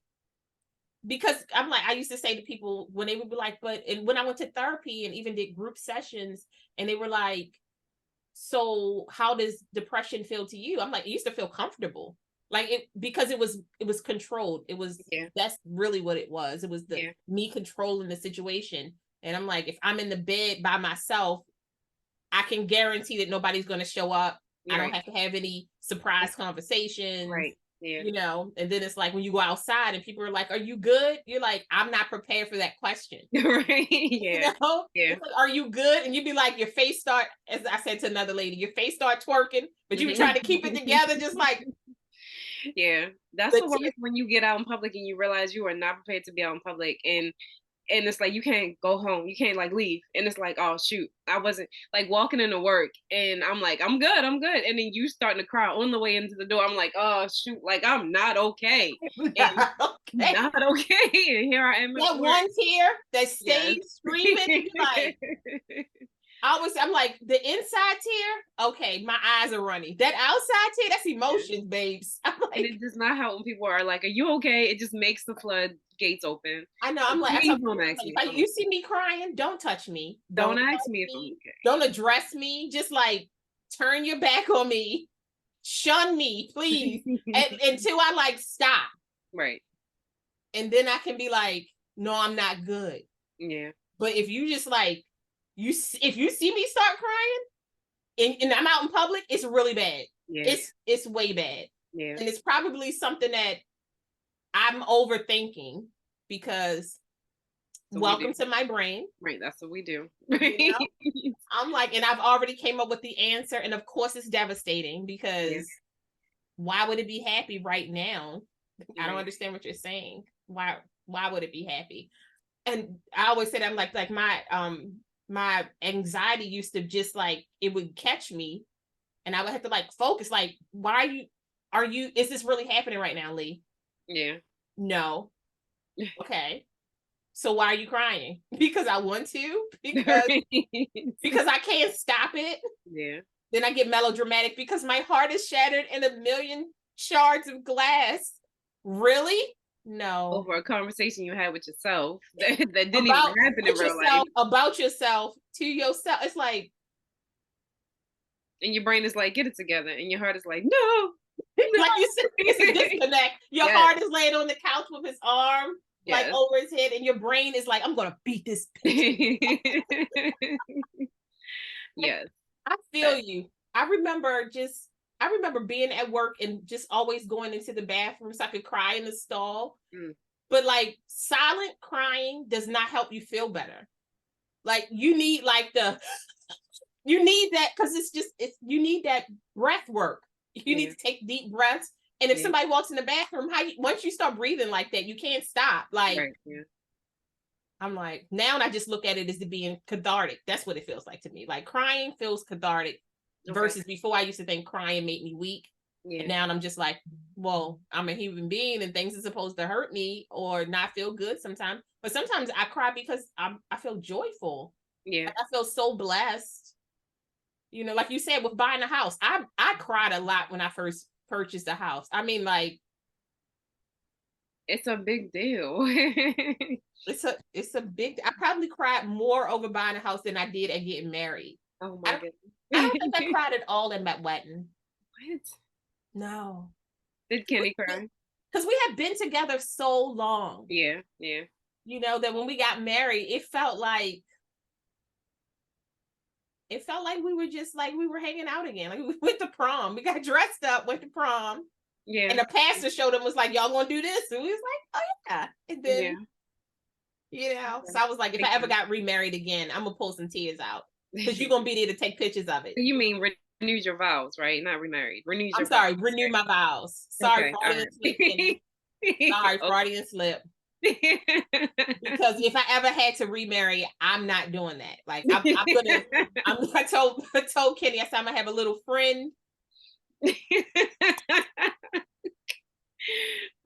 because I'm like, I used to say to people when they would be like, but and when I went to therapy and even did group sessions, and they were like, so how does depression feel to you? I'm like, it used to feel comfortable. Like it because it was controlled. It was That's really what it was. It was the me controlling the situation. And I'm like, if I'm in the bed by myself, I can guarantee that nobody's gonna show up. I don't have to have any surprise conversations. Right. Yeah. And then it's like when you go outside and people are like, are you good? You're like, I'm not prepared for that question. Right. Yeah. Yeah. Like, are you good? And you'd be like, your face start, as I said to another lady, your face start twerking, but you be trying to keep it together, just like yeah. That's the worst when you get out in public and you realize you are not prepared to be out in public and it's like you can't go home, you can't like leave, and it's like, oh shoot, I wasn't like walking into work and I'm like, I'm good, and then you starting to cry on the way into the door. I'm like, oh shoot, like I'm not okay, and not okay, and here I am at that work. one tear that stays screaming. Like I'm like, the inside tear, okay, my eyes are running. That outside tear, that's emotions, babes. I'm like, and it does not help when people are like, are you okay? It just makes the flood gates open. I know. I'm like, please don't ask me. If you see me crying, don't touch me. Don't ask me if I'm okay. Don't address me. Just like turn your back on me. Shun me, please. Until I like stop. Right. And then I can be like, no, I'm not good. Yeah. But if you just like if you see me start crying and I'm out in public, it's really bad. Yeah. It's way bad. Yeah. And it's probably something that I'm overthinking because welcome to my brain. Right. That's what we do. I'm like, and I've already came up with the answer. And of course it's devastating because why would it be happy right now? I don't understand what you're saying. Why would it be happy? And I always said, I'm like my anxiety used to just like, it would catch me and I would have to like focus, like, why is this really happening right now, Lee? Yeah. No. Okay. So why are you crying? Because I want to? Because I can't stop it? Yeah. Then I get melodramatic because my heart is shattered in a million shards of glass. Really? No. Over a conversation you had with yourself that didn't even About happen in with real life. yourself, about yourself, to yourself. It's like, And your brain is like, get it together. And your heart is like, no. like you said, it's a disconnect. Your Yes. heart is laying on the couch with his arm like Yes. over his head, and your brain is like, I'm gonna beat this bitch. Yes. I feel you. I remember being at work and just always going into the bathroom so I could cry in the stall. Mm. But like silent crying does not help you feel better. Like you need like you need that because you need that breath work. You need to take deep breaths. And if somebody walks in the bathroom, once you start breathing like that, you can't stop. Like Right. Yeah. I'm like, now I just look at it as being cathartic. That's what it feels like to me. Like crying feels cathartic versus before I used to think crying made me weak. Yeah. And now I'm just like, well, I'm a human being and things are supposed to hurt me or not feel good sometimes. But sometimes I cry because I feel joyful. Yeah. Like I feel so blessed. You know, like you said, with buying a house, I cried a lot when I first purchased a house. I mean, like, it's a big deal. it's a big. I probably cried more over buying a house than I did at getting married. Oh my goodness. I don't think I cried at all in that wedding. What? No. Did Kenny cry? Because we had been together so long. Yeah, yeah. You know, that when we got married, it felt like we were just like we were hanging out again. Like we went to prom. We got dressed up, went to prom. Yeah. And the pastor showed them was like, y'all gonna do this? And we was like, oh yeah. And then you know, so I was like, if I ever got remarried again, I'm gonna pull some tears out. Because you're gonna be there to take pictures of it. You mean renewed your vows, right? Not remarried. Renewed your vows. vows. Renew my vows. Sorry, Freudian slip. Sorry, Freudian slip. Because if I ever had to remarry, I'm not doing that. Like I told Kenny, I said I'm gonna have a little friend.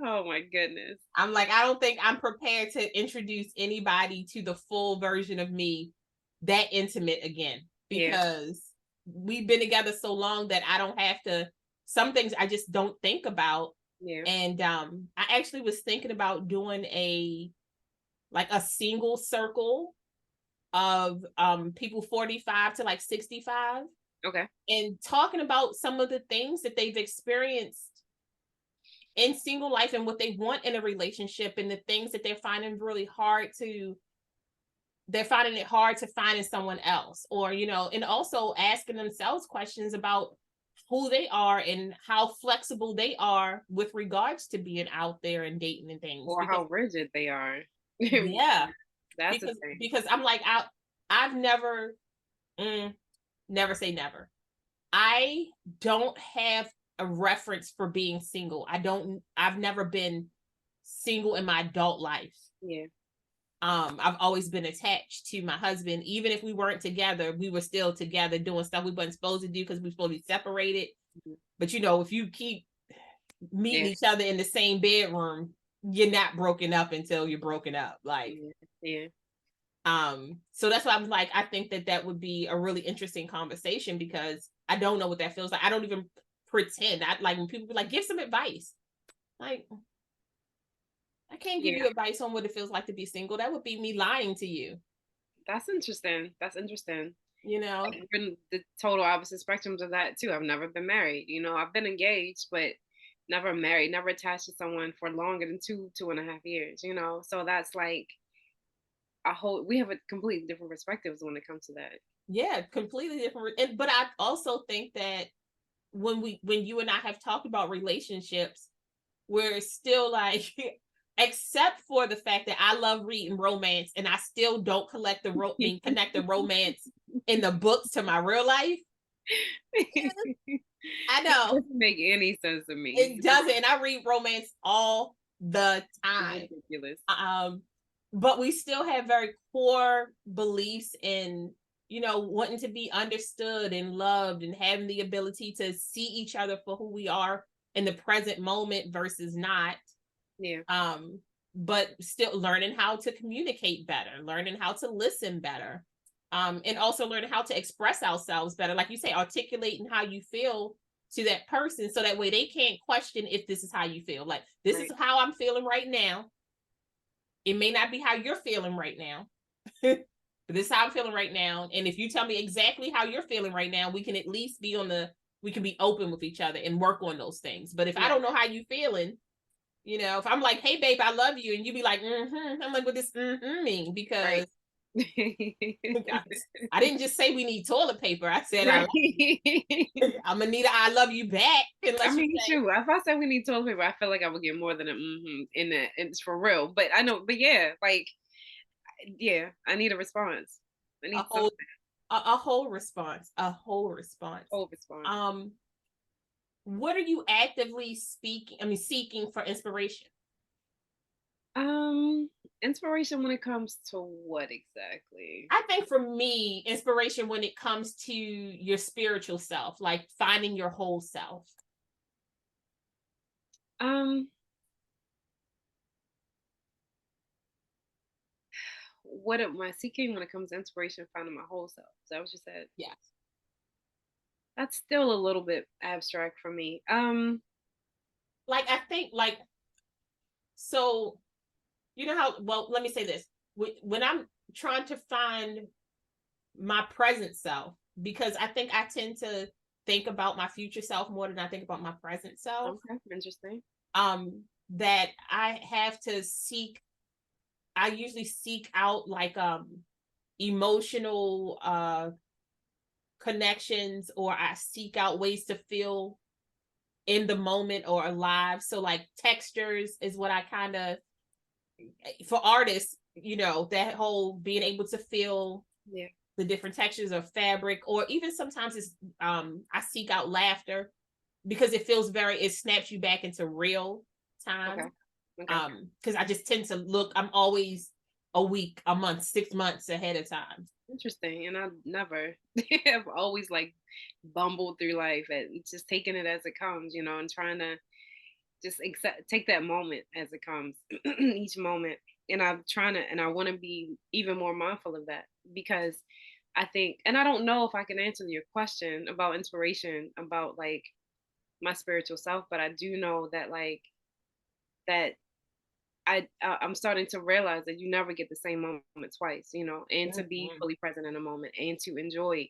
Oh my goodness. I'm like, I don't think I'm prepared to introduce anybody to the full version of me that intimate again. Because we've been together so long that I don't have to, some things I just don't think about. Yeah. And I actually was thinking about doing a single circle of people 45 to like 65. Okay. And talking about some of the things that they've experienced in single life and what they want in a relationship and the things that they're finding really hard to find in someone else, or you know, and also asking themselves questions about who they are and how flexible they are with regards to being out there and dating and things, or how rigid they are. Yeah, that's because I'm like, I've never never say never. I don't have a reference for being single. I've never been single in my adult life. Yeah. I've always been attached to my husband. Even if we weren't together, we were still together doing stuff we weren't supposed to do because we were supposed to be separated. Mm-hmm. But you know, if you keep meeting each other in the same bedroom, you're not broken up until you're broken up. Like, so that's why I'm like, I think that would be a really interesting conversation because I don't know what that feels like. I don't even pretend. I like when people be like, give some advice. Like, I can't give you advice on what it feels like to be single. That would be me lying to you. That's interesting. You know, I've been the total opposite spectrums of that too. I've never been married. You know, I've been engaged, but never married, never attached to someone for longer than 2.5 years, you know? So that's like we have a completely different perspectives when it comes to that. Yeah, completely different. But I also think that when you and I have talked about relationships, we're still like, except for the fact that I love reading romance and I still don't connect the romance in the books to my real life. I know. It doesn't make any sense to me. It doesn't. And I read romance all the time. Ridiculous. But we still have very core beliefs in, you know, wanting to be understood and loved and having the ability to see each other for who we are in the present moment versus not. Yeah. but still learning how to communicate better, learning how to listen better, and also learning how to express ourselves better. Like you say, articulating how you feel to that person so that way they can't question if this is how you feel. Like, this is how I'm feeling right now. It may not be how you're feeling right now, but this is how I'm feeling right now. And if you tell me exactly how you're feeling right now, we can at least be we can be open with each other and work on those things. But if I don't know how you feeling, you know, if I'm like, hey, babe, I love you, and you be like, I'm like, what does mean? Because I didn't just say we need toilet paper. I said, I'm going to need I love you back. I mean, true. If I said we need toilet paper, I feel like I would get more than a in that. It's for real. But I know, but yeah, like, yeah, I need a response. I need a whole response. A whole response. Whole response. What are you actively seeking for inspiration? Inspiration when it comes to what exactly? I think for me, inspiration when it comes to your spiritual self, like finding your whole self. What am I seeking when it comes to inspiration, finding my whole self? Is that what you said? Yes. That's still a little bit abstract for me. Like, I think, like, so, you know how, well, let me say this. When I'm trying to find my present self, because I think I tend to think about my future self more than I think about my present self. Okay, interesting. That I usually seek out like emotional connections, or I seek out ways to feel in the moment or alive. So like textures is what I kind of, for artists, you know, that whole being able to feel the different textures of fabric, or even sometimes it's I seek out laughter because it snaps you back into real time. Because I just tend to I'm always a week, a month, 6 months ahead of time. Interesting. And I've always like bumbled through life and just taking it as it comes, you know, and trying to just take that moment as it comes, each moment. And I want to be even more mindful of that, because I think, and I don't know if I can answer your question about inspiration, about like my spiritual self, but I do know that like that I'm starting to realize that you never get the same moment twice, you know, and to be fully present in a moment and to enjoy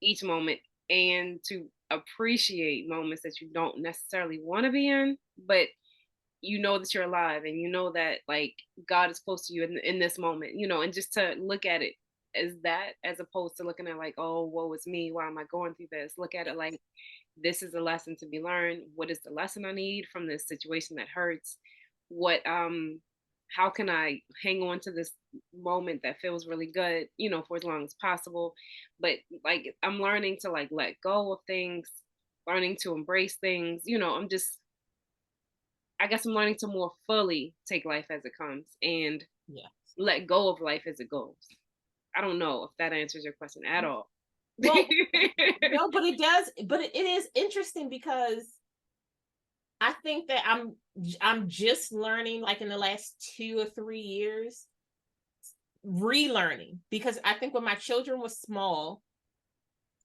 each moment and to appreciate moments that you don't necessarily want to be in, but you know that you're alive and you know that like God is close to you in this moment, you know, and just to look at it as that, as opposed to looking at like, oh, woe is me, why am I going through this? Look at it like, this is a lesson to be learned. What is the lesson I need from this situation that hurts? How can I hang on to this moment that feels really good, you know, for as long as possible? But like, I'm learning to like let go of things, learning to embrace things, you know. I guess I'm learning to more fully take life as it comes and let go of life as it goes. I don't know if that answers your question at all. Well, no, but it does. But it is interesting because I think that I'm just learning, like in the last 2 or 3 years, relearning, because I think when my children were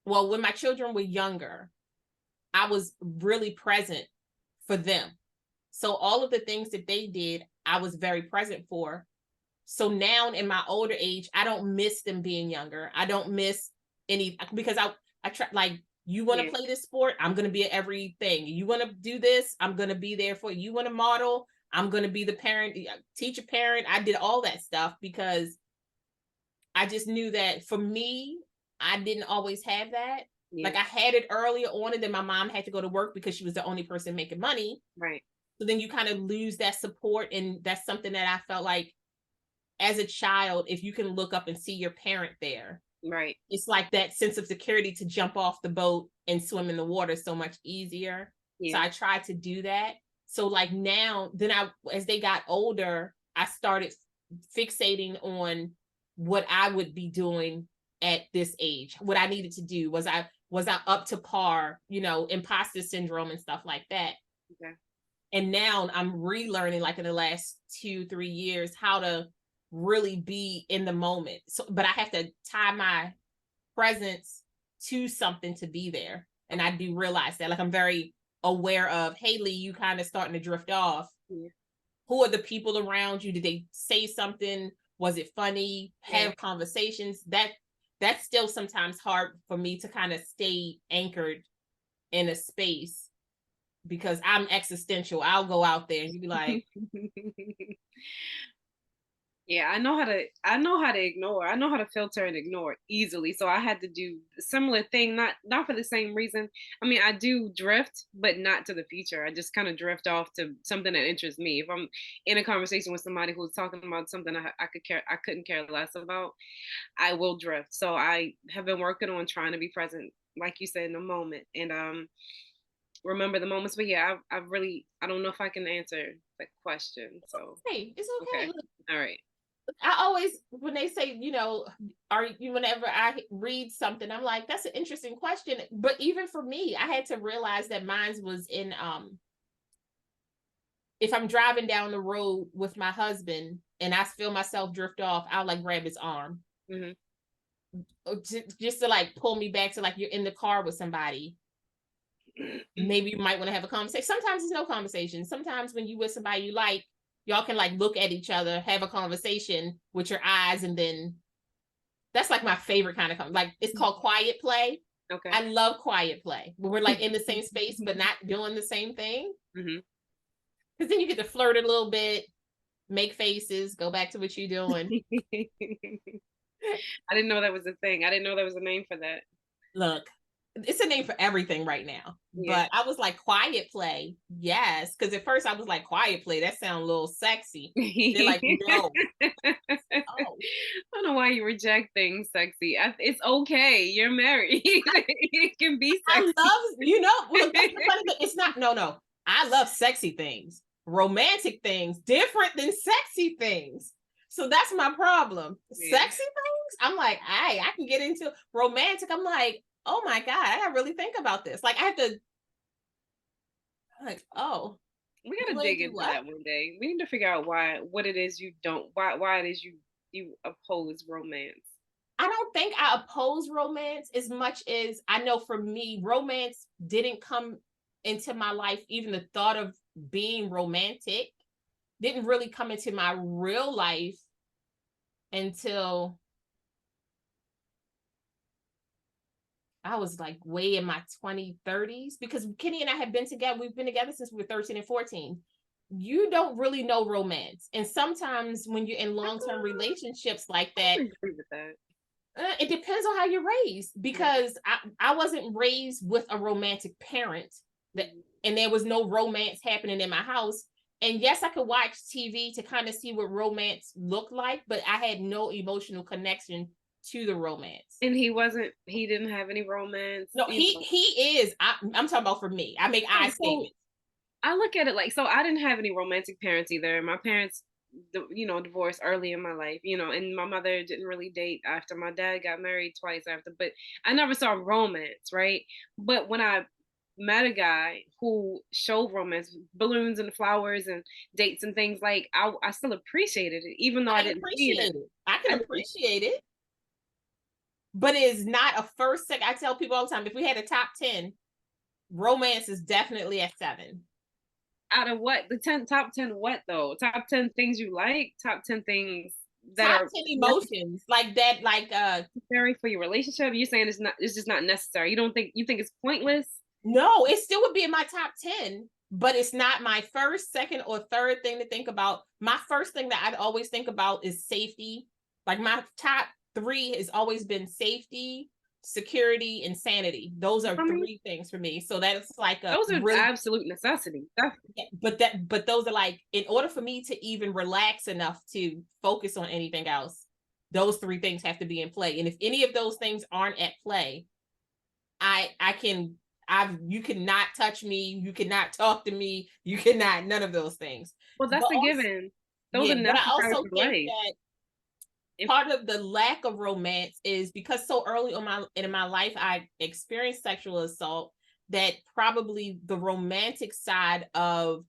when my children were younger, I was really present for them. So all of the things that they did, I was very present for. So now in my older age, I don't miss them being younger. I don't miss any, because I try, like, you want to play this sport, I'm going to be at everything. You want to do this, I'm going to be there for you. You want to model, I'm going to be the parent, teacher, parent. I did all that stuff because I just knew that for me, I didn't always have that. Like, I had it earlier on, and then my mom had to go to work because she was the only person making money. Right. So then you kind of lose that support. And that's something that I felt like as a child, if you can look up and see your parent there, right, it's like that sense of security to jump off the boat and swim in the water so much easier. So I tried to do that. So like now, then as they got older, I started fixating on what I would be doing at this age, what I needed to do. Was I up to par, you know, imposter syndrome and stuff like that. Okay. And now I'm relearning, like in the last 2-3 years, how to really be in the moment. So, but I have to tie my presence to something to be there. And I do realize that, like, I'm very aware of, hey, Lee, you kind of starting to drift off. Yeah. Who are the people around you? Did they say something? Was it funny? Yeah. Have conversations? That's still sometimes hard for me to kind of stay anchored in a space because I'm existential. I'll go out there and you be like, Yeah, I know how to ignore. I know how to filter and ignore easily. So I had to do a similar thing, not for the same reason. I mean, I do drift, but not to the future. I just kind of drift off to something that interests me. If I'm in a conversation with somebody who's talking about something I couldn't care less about, I will drift. So I have been working on trying to be present, like you said, in the moment, and remember the moments. But yeah, I don't know if I can answer the question. So hey, it's okay. okay, Look, all right. I always, when they say, are you, whenever I read something, I'm like, that's an interesting question. But even for me, I had to realize that mine was in, if I'm driving down the road with my husband and I feel myself drift off, I'll like grab his arm. Mm-hmm. Just to like pull me back to, like, you're in the car with somebody. Maybe you might want to have a conversation. Sometimes there's no conversation. Sometimes when you with somebody you like, y'all can like look at each other, have a conversation with your eyes, and then that's like my favorite kind of like, it's called quiet play. Okay. I love quiet play where we're like in the same space but not doing the same thing. Mm-hmm. Because then you get to flirt a little bit, make faces, go back to what you're doing. I didn't know that was a thing. I didn't know there was a name for that. Look, it's a name for everything right now. Yeah. But I was like, quiet play, yes. Because at first I was like, quiet play, that sounds a little sexy. They're like, no. Oh, I don't know why you reject things sexy. It's okay. You're married. It can be I sexy. love, look, that's the funny thing. It's not, no. I love sexy things, romantic things, different than sexy things. So that's my problem. Yeah. Sexy things, I'm like, I can get into romantic. I'm like, oh my God, I gotta really think about this. Like, I have to, like, oh, We you gotta want to dig do into what? that one day. We need to figure out what it is you don't why it is you oppose romance. I don't think I oppose romance as much as I know for me, romance didn't come into my life. Even the thought of being romantic didn't really come into my real life until I was like way in my 20s, 30s, because Kenny and I have been together. We've been together since we were 13 and 14. You don't really know romance. And sometimes when you're in long-term relationships like I that, don't agree with that. it depends on how you're raised, Yeah. because I wasn't raised with a romantic parent that, Mhm. and there was no romance happening in my house. And yes, I could watch TV to kind of see what romance looked like, but I had no emotional connection to the romance. And he didn't have any romance, No, you know. he is. I'm talking about for me. I make I So statements. I look at it like, so I didn't have any romantic parents either. My parents, divorced early in my life, and my mother didn't really date after. My dad got married twice after, but I never saw romance, right? But when I met a guy who showed romance, balloons and flowers and dates and things, like I still appreciated it, even though I I didn't see it. appreciate it. I I can did. appreciate it, but it is not a first, second. I tell people all the time, if we had a top 10, romance is definitely at 7. Out of what top 10 what though? Top 10 things you like? Top 10 things that Top are 10 emotions like that, like necessary for your relationship? You're saying it's just not necessary. You think it's pointless? no, it still would be in my top 10, but it's not my first, second, or third thing to think about. My first thing that I'd always think about is safety. Like, my top 3 has always been safety, security, and sanity. Those are I mean, 3 things for me. So that's like a those are really, absolute necessities. but those are like, in order for me to even relax enough to focus on anything else, those 3 things have to be in play. And if any of those things aren't at play, I can, you cannot touch me, you cannot talk to me, you cannot, none of those things. Well, But that's a also, given. Those yeah, are but I necessary also for think life. that If part of the lack of romance is because so early in my life I experienced sexual assault, that probably the romantic side of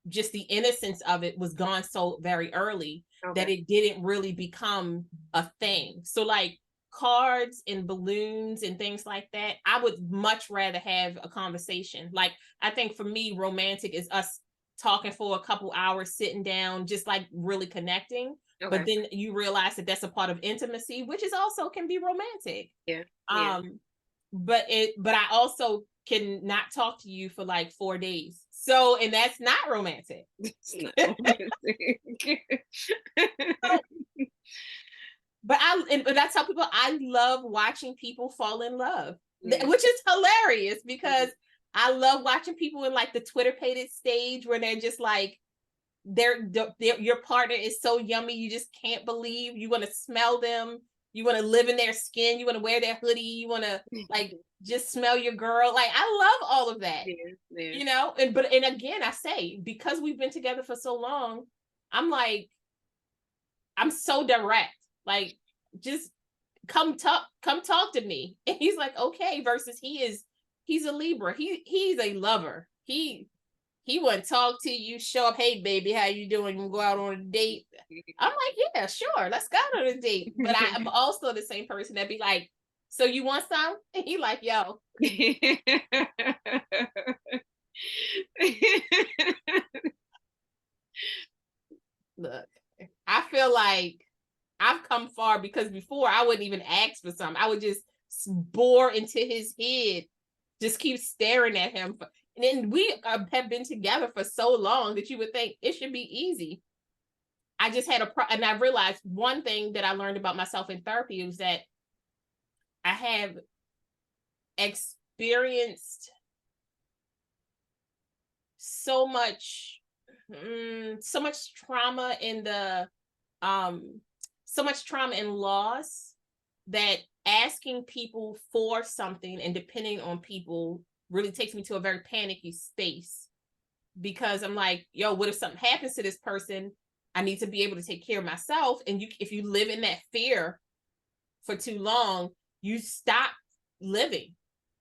just the innocence of it was gone so very early that Okay. it didn't really become a thing. So like cards and balloons and things like that, I would much rather have a conversation. Like I think for me, romantic is us talking for a couple hours, sitting down, just like really connecting. But Okay. then you realize that that's a part of intimacy, which is also can be romantic. Yeah. Yeah. Um, but I also can not talk to you for like 4 days. So, and that's not romantic. It's not romantic. So, but I tell people I love watching people fall in love, Yeah. which is hilarious because Mhm. I love watching people in like the Twitter pated stage where they're just like they're your partner is so yummy you just can't believe, you want to smell them, you want to live in their skin, you want to wear their hoodie, you want to like just smell your girl. Like I love all of that, Yeah. Yeah. you know. And again, I say because we've been together for so long, I'm like I'm so direct. Like just come talk to me. And he's like, okay, versus he's a Libra. He's a lover. He wouldn't talk to you, show up, hey baby, how you doing? You go out on a date. I'm like, yeah, sure, let's go on a date. But I'm also the same person that be like, so you want some? And he like, yo, look, I feel like I've come far because before I wouldn't even ask for something. I would just bore into his head, just keep staring at him. And then we have been together for so long that you would think it should be easy. I just had and I realized one thing that I learned about myself in therapy was that I have experienced so much, so much trauma in the, so much trauma and loss that asking people for something and depending on people really takes me to a very panicky space because I'm like, yo, what if something happens to this person? I need to be able to take care of myself. And if you live in that fear for too long, you stop living,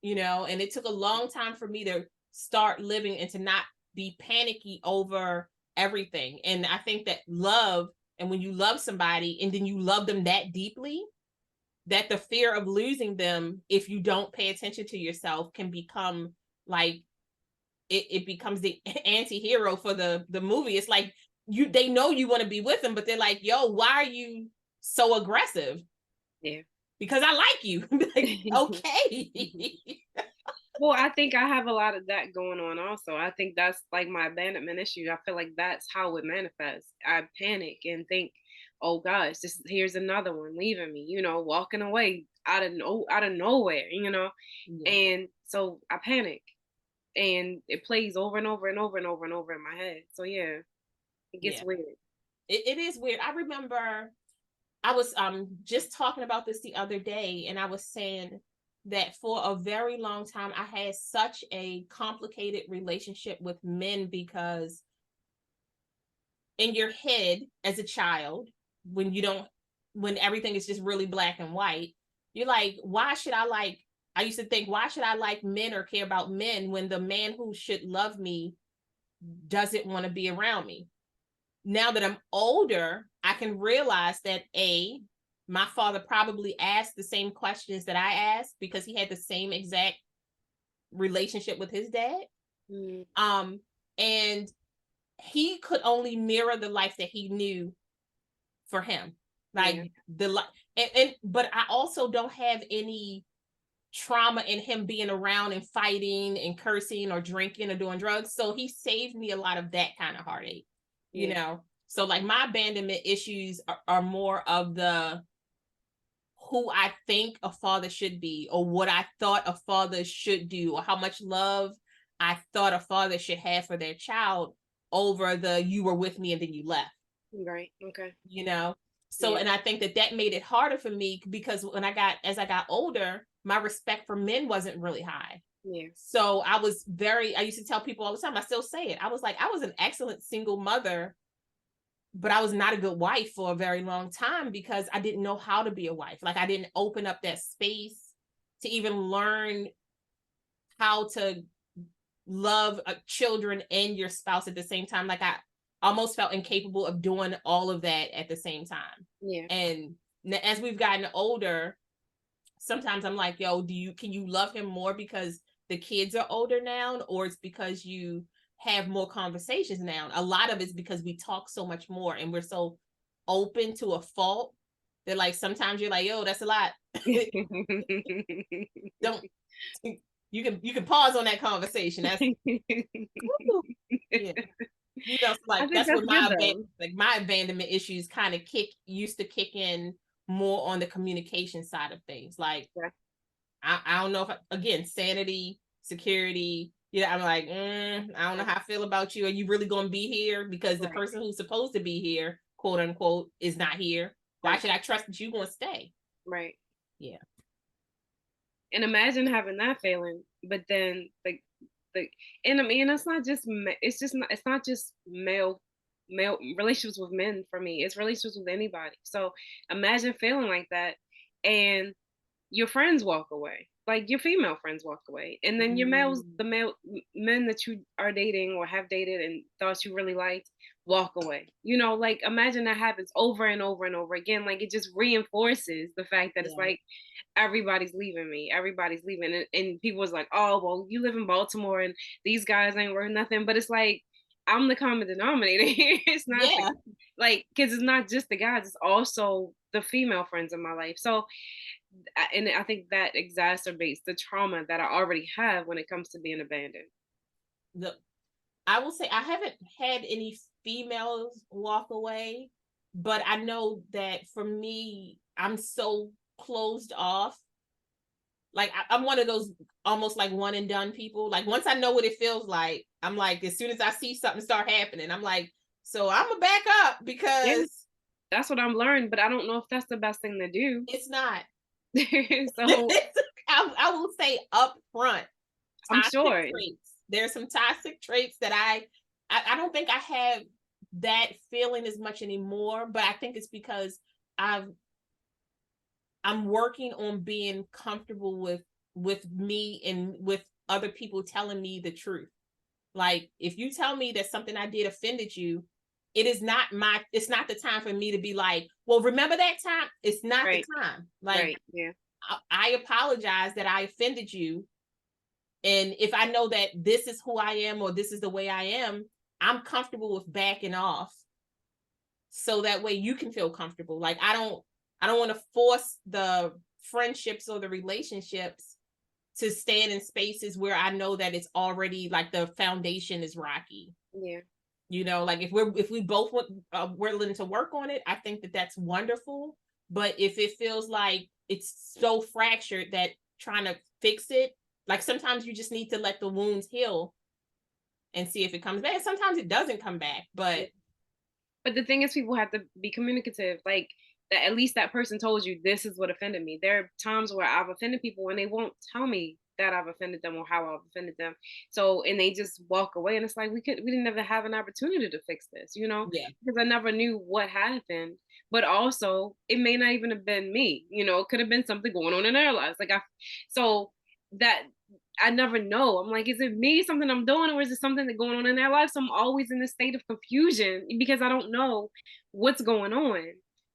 you know. And it took a long time for me to start living and to not be panicky over everything. And I think that love, and when you love somebody and then you love them that deeply, that the fear of losing them if you don't pay attention to yourself can become like it becomes the anti-hero for the movie. It's like they know you want to be with them, but they're like, yo, why are you so aggressive? Yeah. Because I like you. Like, okay. Well, I think I have a lot of that going on also. I think that's like my abandonment issue. I feel like that's how it manifests. I panic and think, oh gosh, here's another one leaving me, walking away out of nowhere. Yeah. And so I panic and it plays over and over and over and over and over in my head. So yeah, it gets Yeah. weird. It is weird. I remember I was just talking about this the other day, and I was saying that for a very long time I had such a complicated relationship with men because in your head as a child, when you don't when everything is just really black and white, you're like, why should I like I used to think, why should I like men or care about men when the man who should love me doesn't want to be around me? Now that I'm older, I can realize that my father probably asked the same questions that I asked because he had the same exact relationship with his dad. Mm. And he could only mirror the life that he knew for him. Like Yeah. but I also don't have any trauma in him being around and fighting and cursing or drinking or doing drugs. So he saved me a lot of that kind of heartache, you Yeah. know? So like my abandonment issues are more of the who I think a father should be or what I thought a father should do or how much love I thought a father should have for their child over the you were with me and then you left, Right. Okay. you know? So, Yeah. and I think that made it harder for me because as I got older, my respect for men wasn't really high. Yeah. So I used to tell people all the time, I still say it. I was like, I was an excellent single mother, but I was not a good wife for a very long time because I didn't know how to be a wife. Like I didn't open up that space to even learn how to love children and your spouse at the same time. Like I almost felt incapable of doing all of that at the same time. Yeah. And as we've gotten older, sometimes I'm like, yo, can you love him more because the kids are older now, or it's because you have more conversations now? A lot of it's because we talk so much more and we're so open to a fault that like sometimes you're like, yo, that's a lot. Don't you can pause on that conversation. That's yeah. You know, I like think that's that's what good though. my abandonment issues kind of used to kick in more on the communication side of things. Like Yeah. I don't know if again, sanity, security. Yeah, I'm like, I don't know how I feel about you. Are you really going to be here? Because the Right. person who's supposed to be here, quote unquote, is not here. Why Right. should I trust that you're going to stay? Right. Yeah. And imagine having that feeling, but then the and I mean it's not just it's not just male relationships with men for me. It's relationships with anybody. So imagine feeling like that, and your friends walk away, like your female friends walk away, and then your Mm. men that you are dating or have dated and thought you really liked walk away. You know, like imagine that happens over and over and over again. Like it just reinforces the fact that it's Yeah. like everybody's leaving me, everybody's leaving, and people was like, oh well, you live in Baltimore and these guys ain't worth nothing. But it's like I'm the common denominator here. It's not the Yeah. like because it's not just the guys, it's also the female friends in my life. So and I think that exacerbates the trauma that I already have when it comes to being abandoned. The I will say I haven't had any females walk away, but I know that for me, I'm so closed off. Like I'm one of those almost like one and done people. Like once I know what it feels like, I'm like, as soon as I see something start happening, I'm like, so I'm gonna back up Yeah, because that's what I'm learning, but I don't know if that's the best thing to do. it's not. So I will say up front, I'm toxic sure. traits. There's some toxic traits that I don't think I have that feeling as much anymore, but I think it's because I've I'm working on being comfortable with me and with other people telling me the truth. Like if you tell me that something I did offended you, it's not the time for me to be like, well, remember that time? It's not the Right, time. Like right, yeah, I apologize that I offended you. And if I know that this is who I am or this is the way I am, I'm comfortable with backing off so that way you can feel comfortable. Like I don't want to force the friendships or the relationships to stand in spaces where I know that it's already like the foundation is rocky. yeah, You know, like if we both want willing to work on it, I think that that's wonderful. But if it feels like it's so fractured that trying to fix it, like sometimes you just need to let the wounds heal and see if it comes back. Sometimes it doesn't come back, yeah. but But the thing is, people have to be communicative. Like that, at least that person told you this is what offended me. There are times where I've offended people and they won't tell me that I've offended them or how I've offended them. So, and they just walk away, and it's like we didn't ever have an opportunity to fix this, you know, yeah, because I never knew what happened. But also, it may not even have been me, you know, it could have been something going on in their lives. So that I never know. I'm like, is it me, something I'm doing, or is it something that's going on in their life? So I'm always in this state of confusion because I don't know what's going on.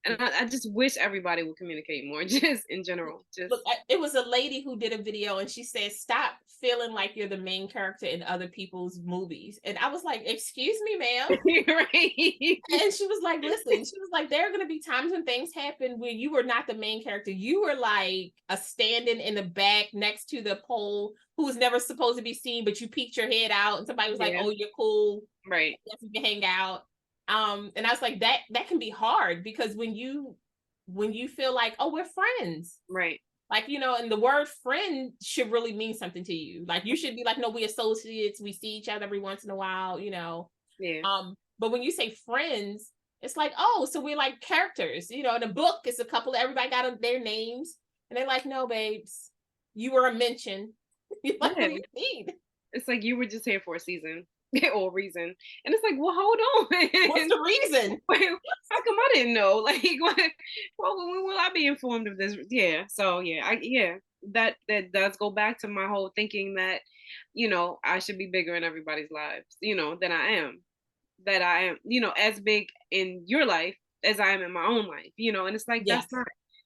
And I just wish everybody would communicate more, just in general. Just look, it was a lady who did a video and she said, stop feeling like you're the main character in other people's movies. And I was like, excuse me, ma'am. right. And she was like, listen, she was like, there are going to be times when things happen where you were not the main character. You were like a standing in the back next to the pole who was never supposed to be seen, but you peeked your head out and somebody was like, Yeah. oh, you're cool. Right. Yes, we can hang out. And I was like, that can be hard because when you feel like, oh, we're friends. Right. Like, you know, and the word friend should really mean something to you. Like you should be like, no, we associates, we see each other every once in a while, you know. Yeah. But when you say friends, it's like, oh, so we're like characters. You know, in a book, it's a couple, everybody got their names. And they're like, no, babes, you were a mention. You're like, what Yeah. do you mean? It's like you were just here for a season or reason. And it's like, well, hold on. What's the reason? How come I didn't know? Like, when will I be informed of this? Yeah. So yeah, yeah. that does go back to my whole thinking that, I should be bigger in everybody's lives, than that I am, as big in your life as I am in my own life, and it's like, Yes.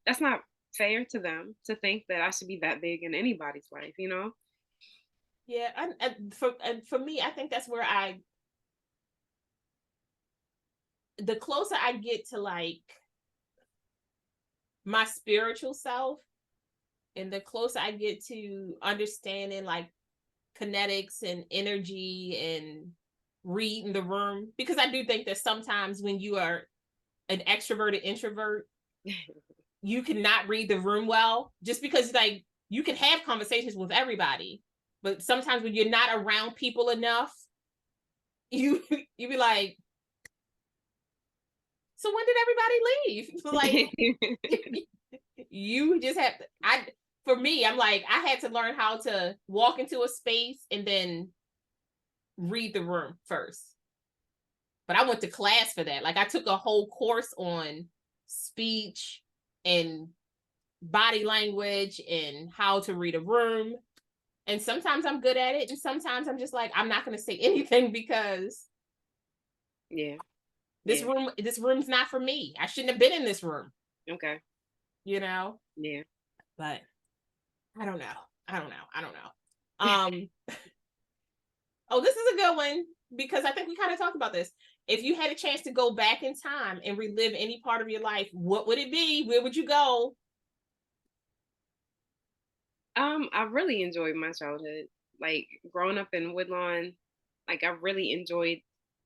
that's not fair to them to think that I should be that big in anybody's life. Yeah. And for me, I think that's where the closer I get to like my spiritual self, and the closer I get to understanding like kinetics and energy and reading the room, because I do think that sometimes when you are an extroverted introvert, you cannot read the room well, just because like you can have conversations with everybody, but sometimes when you're not around people enough, you you be like, so when did everybody leave? Like you just have to, for me, I'm like, I had to learn how to walk into a space and then read the room first. But I went to class for that. Like I took a whole course on speech and body language and how to read a room. And sometimes I'm good at it, and sometimes I'm just like, I'm not going to say anything because Yeah. this room's not for me. I shouldn't have been in this room. Okay. Yeah. But I don't know. Oh, this is a good one, because I think we kind of talked about this. If you had a chance to go back in time and relive any part of your life, what would it be? Where would you go? I really enjoyed my childhood. Like growing up in Woodlawn, like I really enjoyed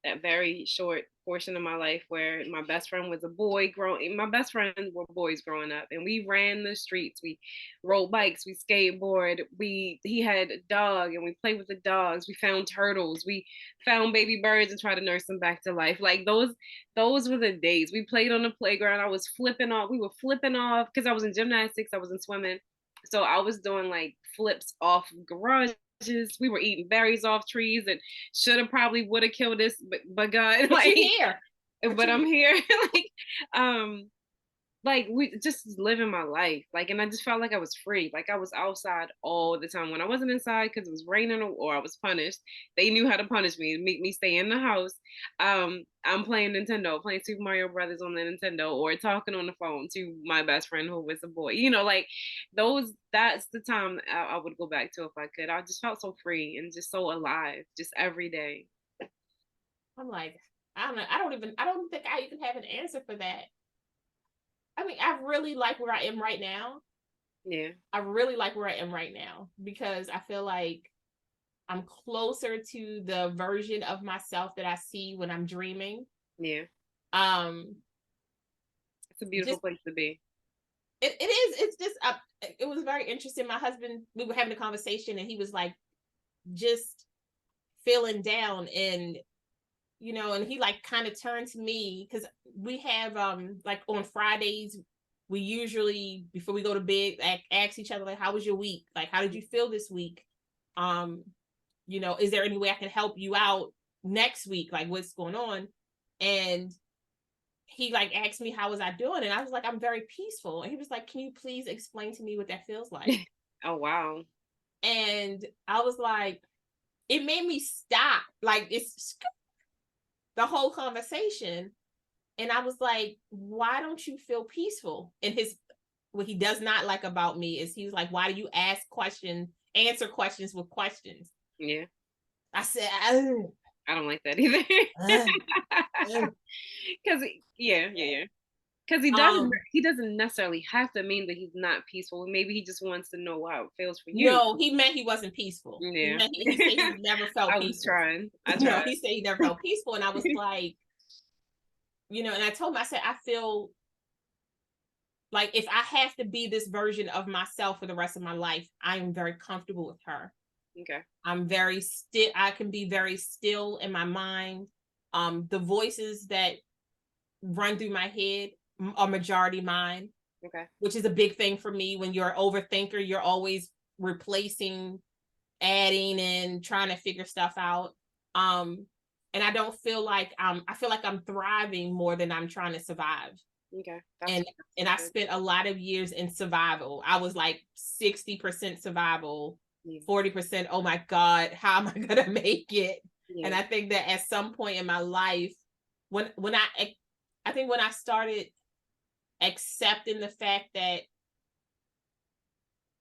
that very short portion of my life where my best friend was a boy growing. My best friends were boys growing up, and we ran the streets. We rode bikes, we skateboard. He had a dog, and we played with the dogs. We found turtles. We found baby birds and tried to nurse them back to life. Like those were the days. We played on the playground. I was flipping off. We were flipping off because I was in gymnastics. I was in swimming. So I was doing like flips off garages. We were eating berries off trees, and should have probably would have killed this, but God, But like, you're here. but I'm here. like, um, like we just living my life, like, and I just felt like I was free, like I was outside all the time. When I wasn't inside because it was raining or I was punished, they knew how to punish me, make me stay in the house. I'm playing Nintendo, playing Super Mario Brothers on the Nintendo, or talking on the phone to my best friend who was a boy, like that's the time I would go back to if I could. I just felt so free and just so alive, just every day. I'm like, I don't know. I don't think I even have an answer for that. I mean, I really like where I am right now. Yeah. I really like where I am right now, because I feel like I'm closer to the version of myself that I see when I'm dreaming. Yeah. Um, It's a beautiful just place to be. it is. It's just it was very interesting. My husband, we were having a conversation, and he was like, just feeling down, and and he like kind of turned to me, because we have like on Fridays, we usually, before we go to bed, ask each other like, how was your week? Like, how did you feel this week? Um, is there any way I can help you out next week? Like, what's going on? And he like asked me, how was I doing? And I was like, I'm very peaceful. And he was like, can you please explain to me what that feels like? Oh, wow. And I was like, it made me stop. Like, it's the whole conversation. And I was like, why don't you feel peaceful? And what he does not like about me is he was like, why do you answer questions with questions? Yeah. I said, I don't like that either. Because yeah. Because he doesn't necessarily have to mean that he's not peaceful. Maybe he just wants to know how it feels for you. No, he meant he wasn't peaceful. Yeah. He said he never felt I peaceful. was trying. No, he said he never felt peaceful. And I was like, and I told him, I said, I feel like if I have to be this version of myself for the rest of my life, I am very comfortable with her. Okay. I'm very still. I can be very still in my mind. The voices that run through my head are majority mine. Okay. Which is a big thing for me. When you're an overthinker, you're always replacing, adding, and trying to figure stuff out. And I don't feel like I feel like I'm thriving more than I'm trying to survive. Okay. And I spent a lot of years in survival. I was like 60% survival, 40%, oh my God, how am I gonna make it? Yeah. And I think that at some point in my life, when I think when I started accepting the fact that,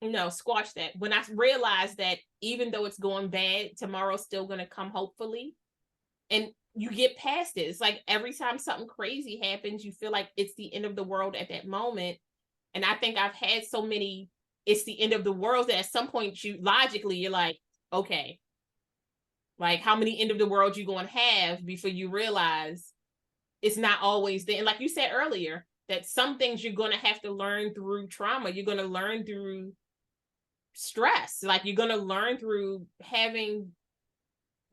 no, squash that. When I realized that even though it's going bad, tomorrow's still gonna come, hopefully. And you get past it. It's like every time something crazy happens, you feel like it's the end of the world at that moment. And I think I've had so many, it's the end of the world, that at some point you're like, okay, like how many end of the world you going to have before you realize it's not always there. And like you said earlier, that some things you're going to have to learn through trauma. You're going to learn through stress. Like you're going to learn through having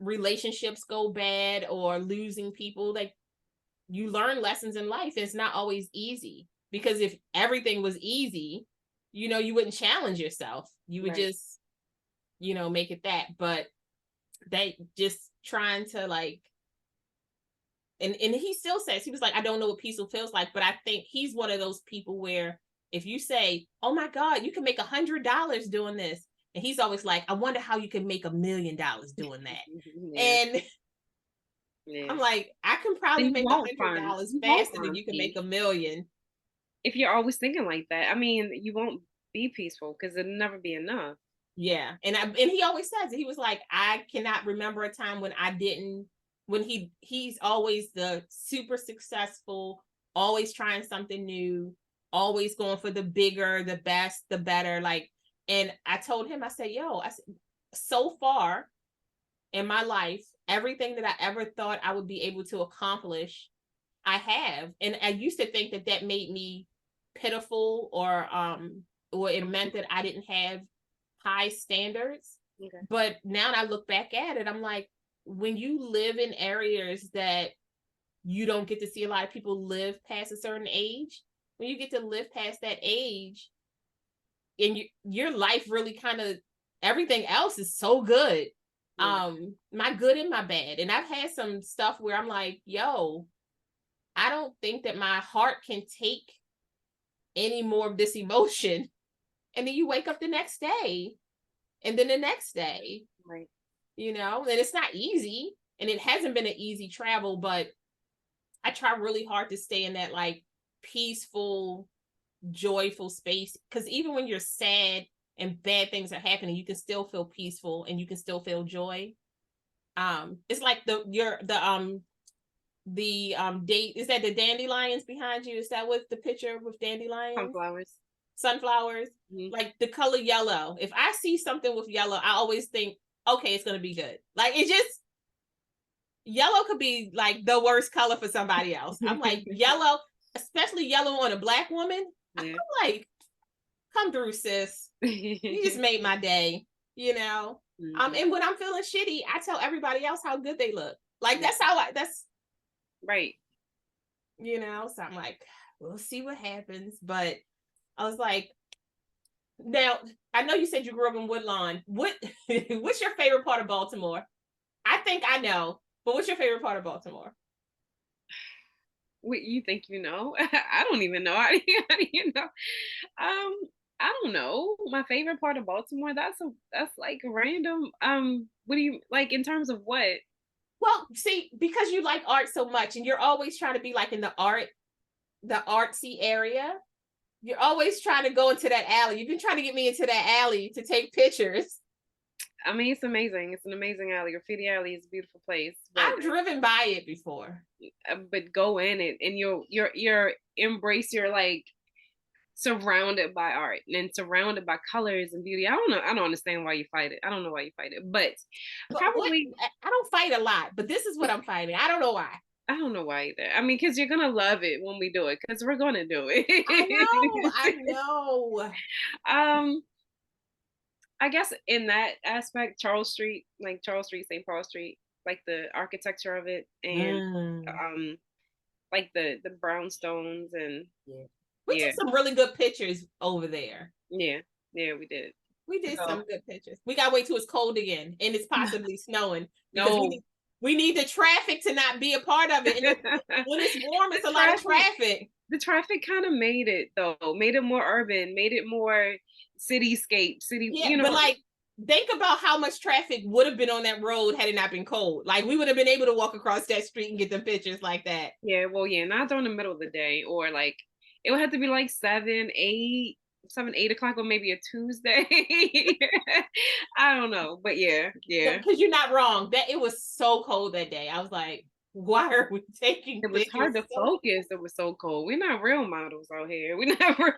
relationships go bad or losing people. Like you learn lessons in life. It's not always easy, because if everything was easy, you wouldn't challenge yourself. You would just, make it that. But they just trying to like, and he still says, he was like, I don't know what peaceful feels like, but I think he's one of those people where if you say, oh my God, you can make $100 doing this, and he's always like, I wonder how you can make $1 million doing that. And I'm like, I can probably make $100 faster than you can make $1 million. If you're always thinking like that, I mean, you won't be peaceful because it'll never be enough. Yeah. And he always says it. He was like, I cannot remember a time when I didn't, when he's always the super successful, always trying something new, always going for the bigger, the best, the better. Like, and I told him, I said, so far in my life, everything that I ever thought I would be able to accomplish, I have. And I used to think that made me pitiful, or it meant that I didn't have high standards. Okay. But now I look back at it, I'm like, when you live in areas that you don't get to see a lot of people live past a certain age, when you get to live past that age, and your life really kind of, everything else is so good. My good and my bad. And I've had some stuff where I'm like, I don't think that my heart can take any more of this emotion. And then you wake up the next day, and then the next day, right? And it's not easy, and it hasn't been an easy travel, but I try really hard to stay in that like peaceful, joyful space, because even when you're sad and bad things are happening, you can still feel peaceful and you can still feel joy. It's like the date, is that the dandelions behind you? Is that what the picture with dandelions? Sunflowers. Mm-hmm. Like the color yellow. If I see something with yellow, I always think, okay, it's gonna be good. Like it just, yellow could be like the worst color for somebody else. I'm like, yellow, especially yellow on a Black woman. Yeah. I'm like, come through, sis. You just made my day, Mm-hmm. And when I'm feeling shitty, I tell everybody else how good they look. Like that's right. So I'm like, we'll see what happens. But I was like, now I know you said you grew up in Woodlawn. What's your favorite part of Baltimore? I think I know, but what's your favorite part of Baltimore? What you think you know? I don't even know. How do you know? I don't know. My favorite part of Baltimore, that's like random. What do you like in terms of what? Well, see, because you like art so much and you're always trying to be like in the artsy area. You're always trying to go into that alley. You've been trying to get me into that alley to take pictures. I mean, it's amazing. It's an amazing alley. Graffiti Alley is a beautiful place. I've driven by it before. But go in it and you're embrace your like surrounded by art and surrounded by colors and beauty. I don't know. I don't understand why you fight it. I don't know why you fight it, but probably I don't fight a lot, but this is what I'm fighting. I don't know why. I don't know why either. I mean, because you're gonna love it when we do it, because we're gonna do it. I know. I guess in that aspect, Charles Street, St. Paul Street, like the architecture of it, and like the brownstones and we took some really good pictures over there. Yeah, we did. We did some good pictures. We gotta wait till it's cold again and it's possibly snowing. No. We need the traffic to not be a part of it. And when it's warm, it's a lot of traffic. The traffic kind of made it though, made it more urban, made it more cityscape, Yeah, but like think about how much traffic would have been on that road had it not been cold. Like we would have been able to walk across that street and get the pictures like that. Yeah, well, yeah, not during the middle of the day, or like it would have to be like 8 o'clock, or maybe a Tuesday. I don't know, but yeah. Because you're not wrong. That it was so cold that day. I was like, why are we taking it was pictures? hard to focus. It was so cold. We're not real models out here. We never,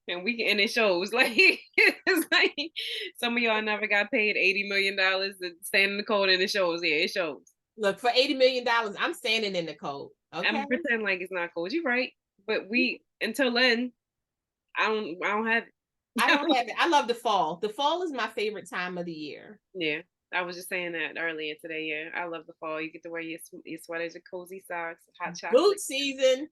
and it shows. Like it's like some of y'all never got paid $80 million to stand in the cold, and it shows. Yeah, it shows. Look, for $80 million, I'm standing in the cold. Okay, I'm pretending like it's not cold. You're right, but until then, I don't have it. I don't have it. I love the fall. The fall is my favorite time of the year. Yeah, I was just saying that earlier today. Yeah, I love the fall. You get to wear your sweaters, your cozy socks, hot chocolate. Boot season.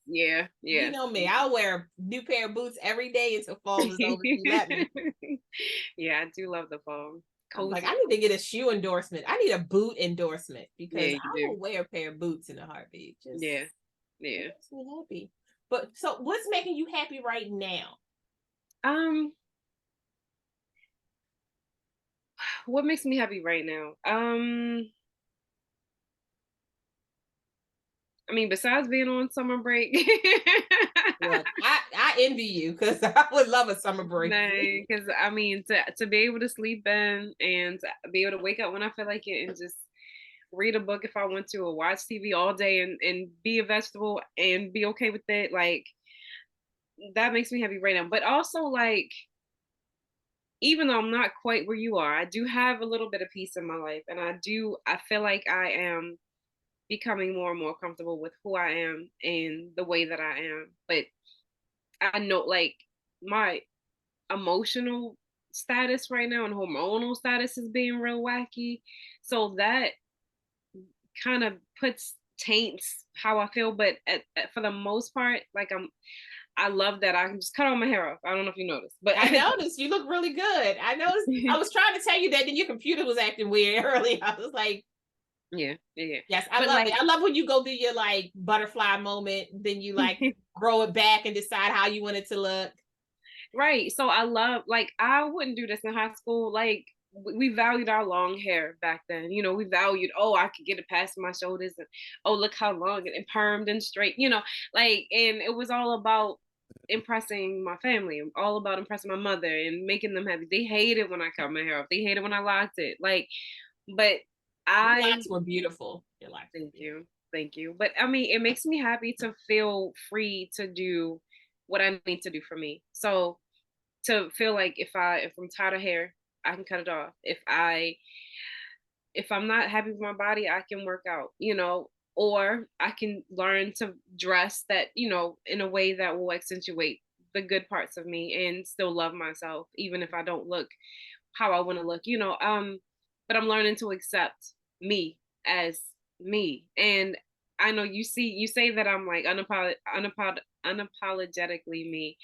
Yeah. You know me. I'll wear a new pair of boots every day until fall is over. Let me. Yeah, I do love the fall. Like, I need to get a shoe endorsement. I need a boot endorsement because I will wear a pair of boots in a heartbeat. Yeah. Makes me happy. But so what's making you happy right now? What makes me happy right now? I mean, besides being on summer break. Look, I envy you because I would love a summer break. Because I mean, to be able to sleep in and be able to wake up when I feel like it and just read a book if I want to, or watch TV all day and be a vegetable and be okay with it, like that makes me happy right now. But also, like, even though I'm not quite where you are, I do have a little bit of peace in my life, and I feel like I am becoming more and more comfortable with who I am and the way that I am. But I know, like, my emotional status right now and hormonal status is being real wacky, so that kind of taints how I feel. But for the most part, like, I love that I can just cut all my hair off. I don't know if you noticed, but I noticed you look really good. I noticed. I was trying to tell you that, then your computer was acting weird earlier. I was like, yeah. Yes, I love it. I love when you go do your like butterfly moment, then you like grow it back and decide how you want it to look. Right. So I love, like, I wouldn't do this in high school. Like, we valued our long hair back then. You know, we valued, oh, I could get it past my shoulders, and oh, look how long it permed and straight, like, and it was all about impressing my family, all about impressing my mother and making them happy. They hated when I cut my hair off. They hated when I locked it. Like, but your locks were beautiful. Your locks. Thank you. But I mean, it makes me happy to feel free to do what I need to do for me. So to feel like if I'm tired of hair, I can cut it off. If I'm not happy with my body, I can work out, or I can learn to dress that, in a way that will accentuate the good parts of me and still love myself, even if I don't look how I want to look, but I'm learning to accept me as me. And I know you say that I'm like unapologetically me,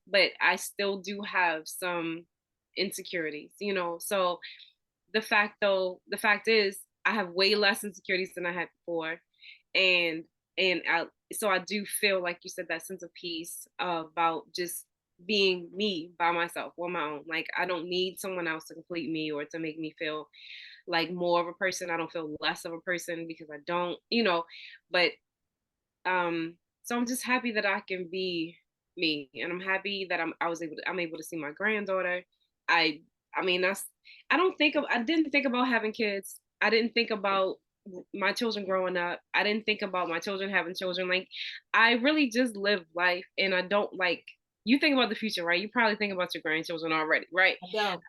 but I still do have some insecurities, so the fact is I have way less insecurities than I had before. So I do feel, like you said, that sense of peace about just being me by myself on my own. Like, I don't need someone else to complete me or to make me feel like more of a person. I don't feel less of a person because I don't, but so I'm just happy that I can be me, and I'm happy that I'm able to see my granddaughter. I mean, I didn't think about having kids. I didn't think about my children growing up. I didn't think about my children having children. Like, I really just live life, and I don't, like, you think about the future, right? You probably think about your grandchildren already, right? I don't.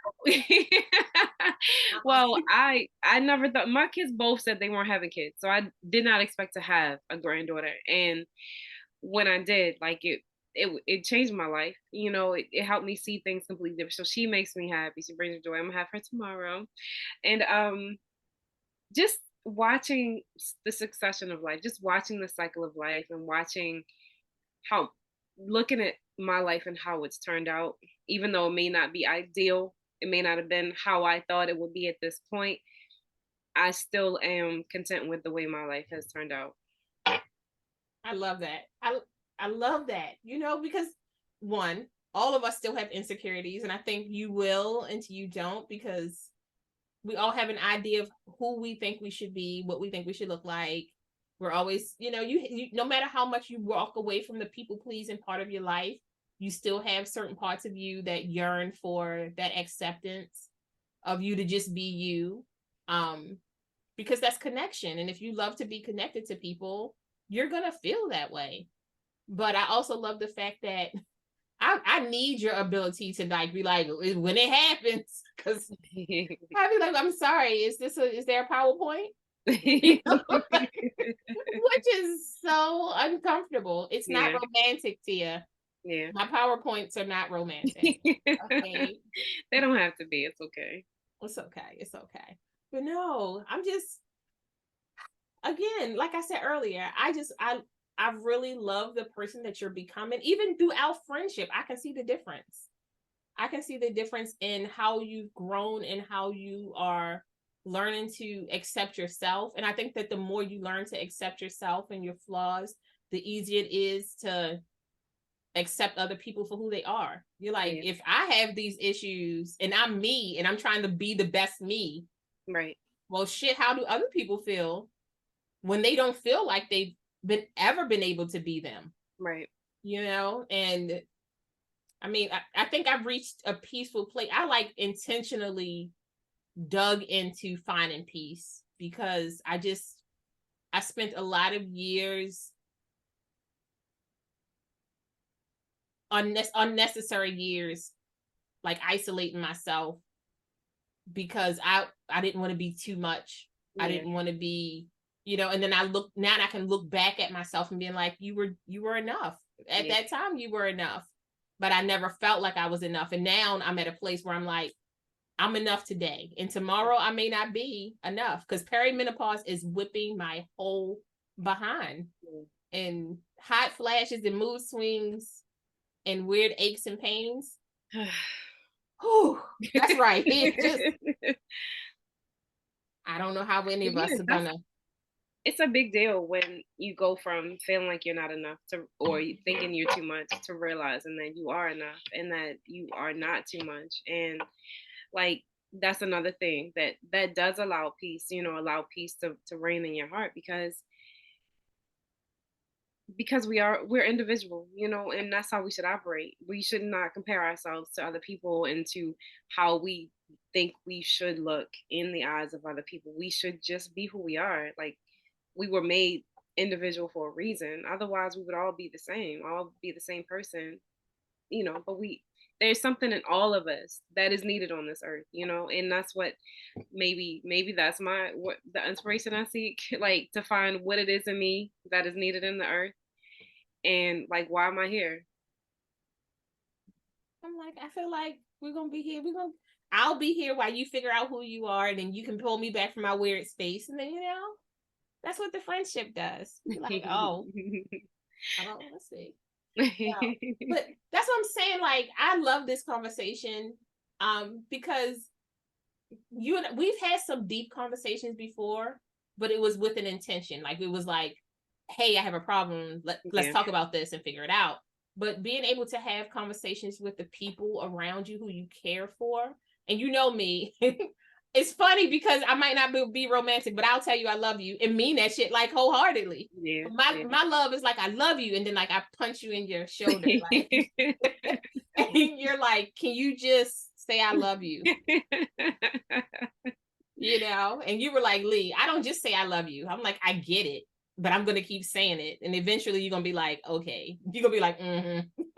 Well, I never thought. My kids both said they weren't having kids, so I did not expect to have a granddaughter. And when I did, like, it changed my life. It helped me see things completely different. So she makes me happy. She brings me joy. I'm gonna have her tomorrow, and just watching the succession of life, just watching the cycle of life, and looking at my life and how it's turned out, even though it may not be ideal, it may not have been how I thought it would be at this point. I still am content with the way my life has turned out. I love that. I love that. Because one, all of us still have insecurities, and I think you will until you don't, because we all have an idea of who we think we should be, what we think we should look like. We're always, you no matter how much you walk away from the people pleasing part of your life, you still have certain parts of you that yearn for that acceptance of you to just be you. Because that's connection. And if you love to be connected to people, you're going to feel that way. But I also love the fact that I need your ability to like be like, when it happens, because I'd be like, I'm sorry, is there a PowerPoint? Which is so uncomfortable. It's not romantic, Tia. Yeah. My PowerPoints are not romantic. Okay. They don't have to be. It's okay. It's okay. It's okay. But no, I'm just, again, like I said earlier, I really love the person that you're becoming. Even throughout friendship, I can see the difference. I can see the difference in how you've grown and how you are learning to accept yourself. And I think that the more you learn to accept yourself and your flaws, the easier it is to accept other people for who they are. You're like, if I have these issues and I'm me and I'm trying to be the best me, right? Well, shit, how do other people feel when they don't feel like they've been able to be them? Right. And I mean, I think I've reached a peaceful place. I like intentionally dug into finding peace because I spent a lot of years, unnecessary years, like isolating myself because I didn't want to be too much. I didn't want to be, and then now I can look back at myself and being like, you were enough. At that time, you were enough. But I never felt like I was enough. And now I'm at a place where I'm like, I'm enough today. And tomorrow I may not be enough, because perimenopause is whipping my whole behind. And hot flashes and mood swings and weird aches and pains. Whew, that's right. I don't know how any of us are gonna. It's a big deal when you go from feeling like you're not enough to, or thinking you're too much, to realizing that you are enough and that you are not too much. And like, that's another thing that does allow peace, allow peace to reign in your heart, because we're individual, and that's how we should operate. We should not compare ourselves to other people and to how we think we should look in the eyes of other people. We should just be who we are. Like, we were made individual for a reason. Otherwise, we would all be the same person, but there's something in all of us that is needed on this earth, and that's what maybe that's what the inspiration I seek, like, to find what it is in me that is needed in the earth. And like, why am I here? I'm like, I feel like we're gonna be here. I'll be here while you figure out who you are, and then you can pull me back from my weird space, and then that's what the friendship does. You're like, oh, let's see. But that's what I'm saying. Like, I love this conversation, because we've had some deep conversations before, but it was with an intention. Like, it was like, hey, I have a problem. Let's talk about this and figure it out. But being able to have conversations with the people around you who you care for, and me, it's funny because I might not be romantic, but I'll tell you I love you and mean that shit like wholeheartedly. My love is like, I love you, and then like I punch you in your shoulder, like, and you're like, can you just say I love you? And you were like, Lee, I don't just say I love you. I'm like, I get it, but I'm gonna keep saying it, and eventually you're gonna be like, okay. You're gonna be like,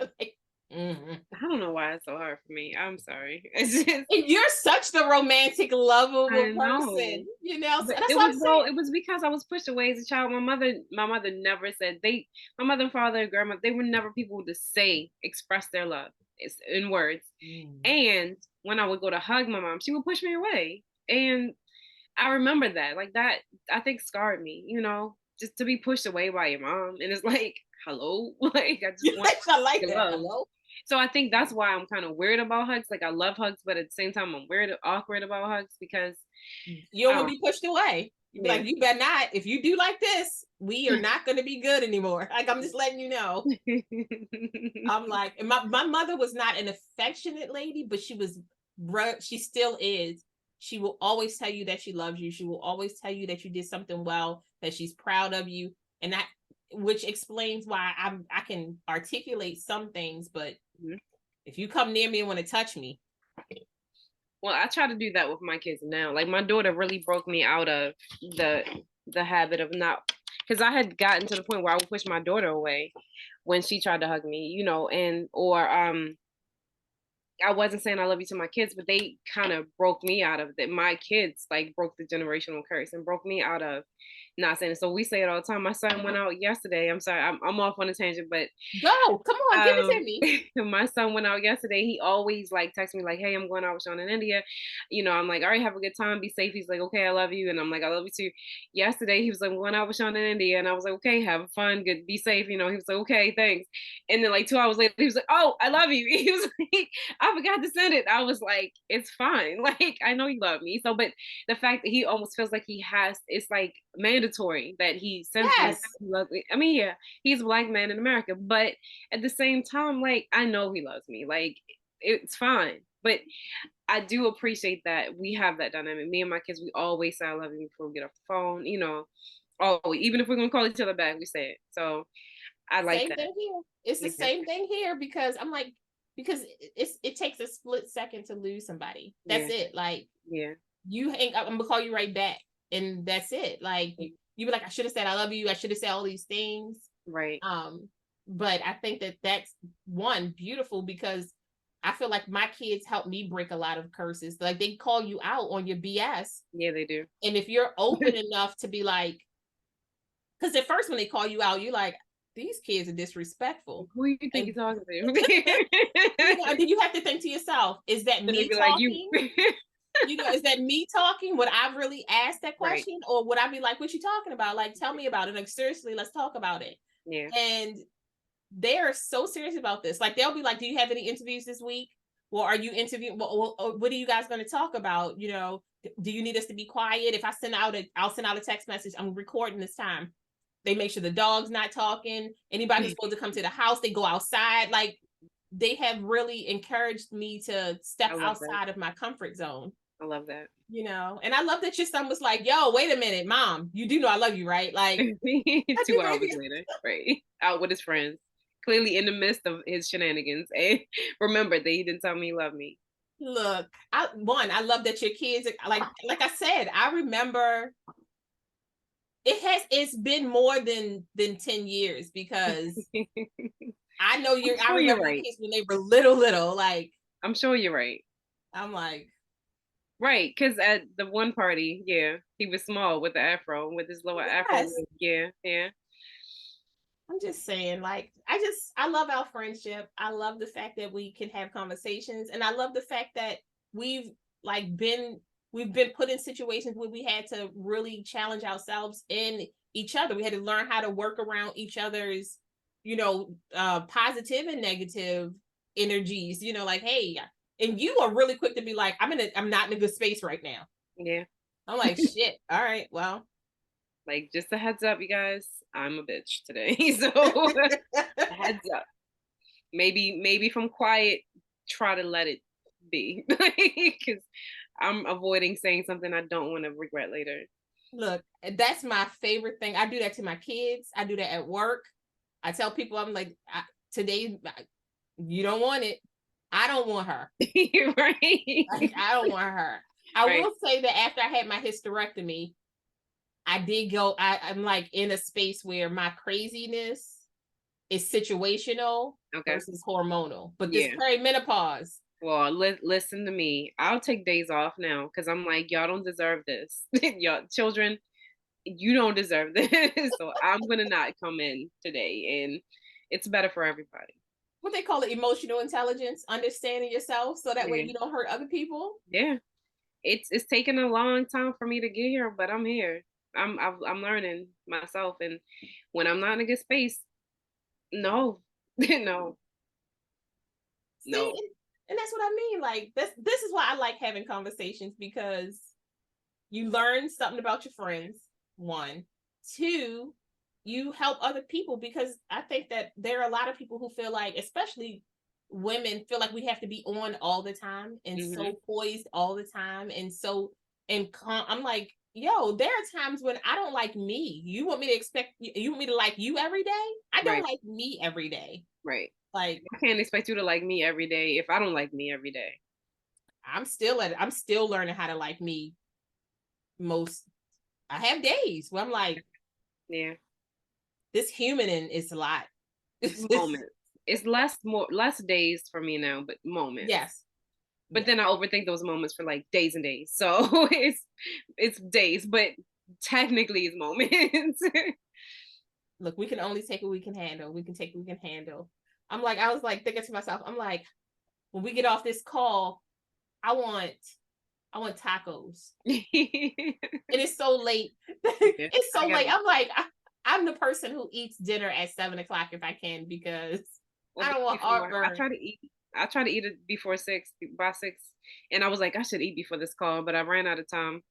like, I don't know why it's so hard for me. I'm sorry. And you're such the romantic, lovable person, So that's what I'm saying. It was because I was pushed away as a child. My mother never said my mother and father and grandma, they were never people to express their love in words. And when I would go to hug my mom, she would push me away. And I remember that. Like, that, I think, scarred me, just to be pushed away by your mom. And it's like, hello? Like, I just want I like that. Hello? So I think that's why I'm kind of weird about hugs. Like I love hugs, but at the same time I'm weird, awkward about hugs because You don't want to be pushed away. You be yeah. like, you better not. If you do like this, we are not going to be good anymore. Like, I'm just letting you know. I'm like, and my mother was not an affectionate lady, but she still is. She will always tell you that she loves you. She will always tell you that you did something well, that she's proud of you. And that, which explains why I can articulate some things, but if you come near me and want to touch me. Well, I try to do that with my kids now. Like my daughter really broke me out of the habit of not, because I had gotten to the point where I would push my daughter away when she tried to hug me, you know, and or I wasn't saying I love you to my kids, but they kind of broke me out of it. My kids like broke the generational curse and broke me out of not saying it. So we say it all the time. My son went out yesterday. I'm sorry, I'm off on a tangent, but Go, come on, give it to me. my son went out yesterday. He always like texts me like, "Hey, I'm going out with Sean in India." You know, I'm like, "All right, have a good time, be safe." He's like, "Okay, I love you," and I'm like, "I love you too." Yesterday, he was like, "I'm going out with Sean in India," and I was like, "Okay, have fun, good, be safe." You know, he was like, "Okay, thanks." And then like 2 hours later, he was like, "Oh, I love you." He was like, "I forgot to send it." I was like, "It's fine. Like, I know you love me." So, but the fact that he almost feels like he has, it's like mandatory that he sends me. Yes. He loves me. I mean, yeah, he's a black man in America, but at the same time, like I know he loves me. Like it's fine. But I do appreciate that we have that dynamic. Me and my kids, we always say I love you before we get off the phone, you know. Oh, even if we're gonna call each other back, we say it. So I like Same that. thing here. It's the Yeah. same thing here because I'm like, because it takes a split second to lose somebody. That's Yeah. it. Like Yeah. you hang up, I'm gonna call you right back. And that's it. Like you be like, I should have said I love you. I should have said all these things. Right. But I think that that's one beautiful because I feel like my kids help me break a lot of curses. Like they call you out on your BS. Yeah, they do. And if you're open enough to be like, because at first when they call you out, you're like, these kids are disrespectful. Who you think And you're talking and then you have to think to yourself, is that And they me be like, you talking? Is that me talking? Would I really ask that right. question? Or would I be like, what you talking about? Like, tell me about it. Like, seriously, let's talk about it. Yeah. And they're so serious about this. Like, they'll be like, do you have any interviews this week? Well, are you interviewing? Well, what are you guys going to talk about? Do you need us to be quiet? If I'll send out a text message. I'm recording this time. They make sure the dog's not talking. Anybody who's supposed to come to the house, they go outside. Like they have really encouraged me to step I love that. outside of my comfort zone. I love that. And I love that your son was like, yo, wait a minute, mom, you do know I love you, right? Like 2 hours later, right? Out with his friends. Clearly in the midst of his shenanigans. And remember that he didn't tell me he loved me. Look, I love that your kids are like I said, I remember it's been more than 10 years because I know I Sure you're remember right. your kids when they were little, like I'm sure you're right. I'm like, Right, because at the one party, yeah, he was small with the afro, with his lower afro. yes. Yeah, yeah. I'm just saying, like, I love our friendship. I love the fact that we can have conversations. And I love the fact that we've like we've been put in situations where we had to really challenge ourselves in each other. We had to learn how to work around each other's, positive and negative energies, like, hey, and you are really quick to be like, I'm not in a good space right now. Yeah. I'm like, shit. All right, well. Like, just a heads up, you guys, I'm a bitch today. So heads up. Maybe from quiet, try to let it be. Because I'm avoiding saying something I don't want to regret later. Look, that's my favorite thing. I do that to my kids. I do that at work. I tell people, I'm like, today, you don't want it. I don't want her. Right. Like, I don't want her. I Right. will say that after I had my hysterectomy, I did go, I'm like in a space where my craziness is situational versus hormonal. But this perimenopause. Well, listen to me. I'll take days off now because I'm like, y'all don't deserve this. Y'all children, you don't deserve this. So I'm gonna not come in today, and it's better for everybody. What they call it, emotional intelligence, understanding yourself, so that way Yeah. you don't hurt other people. Yeah, it's taken a long time for me to get here, but I'm here. I'm learning myself, and when I'm not in a good space, no, no. See, No. and that's what I mean. Like this is why I like having conversations, because you learn something about your friends. One, two, you help other people, because I think that there are a lot of people who feel like, especially women, feel like we have to be on all the time and so poised all the time and so I'm like, yo, there are times when I don't like me. You want me to expect you want me to like you every day? I don't like me every day. Right. Like, I can't expect you to like me every day if I don't like me every day. I'm still learning how to like me. I have days where I'm like, yeah, this human is a lot. moments. It's less days for me now, but moments. Yes. But then I overthink those moments for like days and days. So it's days, but technically it's moments. Look, we can only take what we can handle. We can take what we can handle. I was like thinking to myself, I'm like, when we get off this call, I want tacos. It is so late. It's so late. I'm like, I'm the person who eats dinner at 7:00 if I can, because I don't want heartburn. I try to eat it by 6. And I was like, I should eat before this call, but I ran out of time.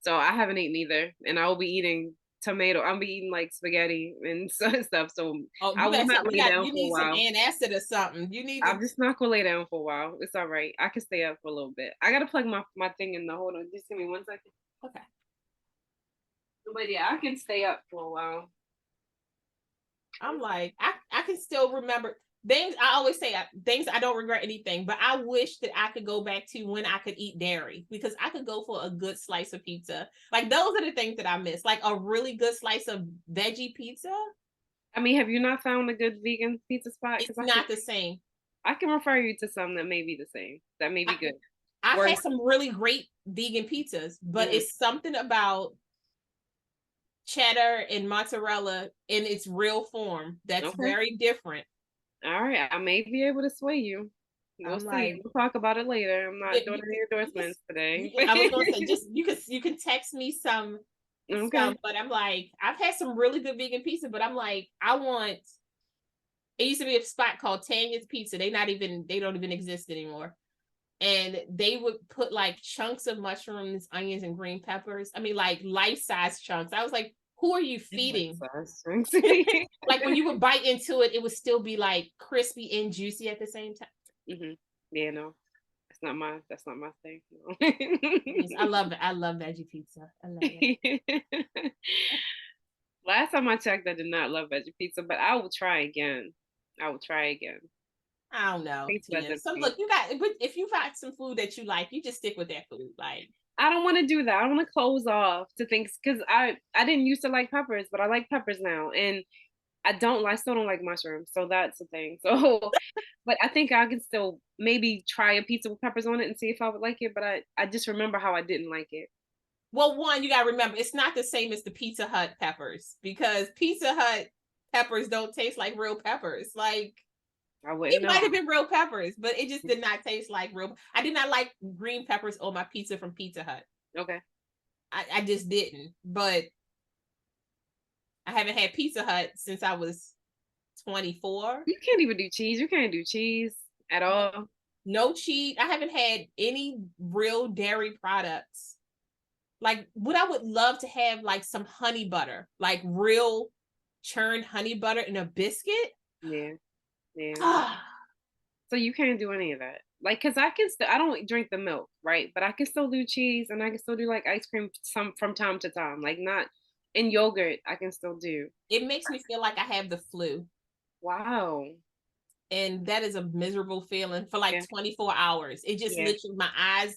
So I haven't eaten either. And I will be eating I'll be eating like spaghetti and stuff. So I will not lay down for a while. You need some antacid or something. I'm just not gonna lay down for a while. It's all right. I can stay up for a little bit. I gotta plug my thing in the hold on. Just give me 1 second. Okay. But yeah, I can stay up for a while. I'm like, I can still remember things. I always say things I don't regret anything, but I wish that I could go back to when I could eat dairy, because I could go for a good slice of pizza. Like, those are the things that I miss, like a really good slice of veggie pizza. I mean, have you not found a good vegan pizza spot? It's not the same. I can refer you to some that may be the same. That may be good. I've had some really great vegan pizzas, but it's something about cheddar and mozzarella in its real form that's very different. All right, I may be able to sway you. We'll see. We'll talk about it later. I'm not doing any endorsements today. I was gonna say, just you can text me some. Okay. But I'm like, I've had some really good vegan pizza, but I'm like, it used to be a spot called Tanya's Pizza. They don't even exist anymore. And they would put like chunks of mushrooms, onions, and green peppers. I mean, like life-size chunks. I was like, who are you feeding? Like, when you would bite into it, it would still be like crispy and juicy at the same time. Yeah, no, that's not my thing. No. I love it. I love veggie pizza. I love it. Last time I checked, I did not love veggie pizza, but I will try again. I don't know. So look, if you got some food that you like, you just stick with that food. Like, I don't want to do that. I don't want to close off to things, because I didn't used to like peppers, but I like peppers now, and I still don't like mushrooms, so that's the thing. So, but I think I can still maybe try a pizza with peppers on it and see if I would like it. But I just remember how I didn't like it. Well, one, you gotta remember, it's not the same as the Pizza Hut peppers, because Pizza Hut peppers don't taste like real peppers. Like, it might have been real peppers, but it just did not taste like real. I did not like green peppers on my pizza from Pizza Hut. Okay. I just didn't. But I haven't had Pizza Hut since I was 24. You can't even do cheese. You can't do cheese at all. No cheese. I haven't had any real dairy products. Like, what I would love to have, like some honey butter, like real churned honey butter in a biscuit. Yeah. So you can't do any of that. Like, because I don't drink the milk, right? But I can still do cheese, and I can still do like ice cream from time to time. Like, not in yogurt, I can still do. It makes me feel like I have the flu. Wow. And that is a miserable feeling for like 24 hours. It just literally, my eyes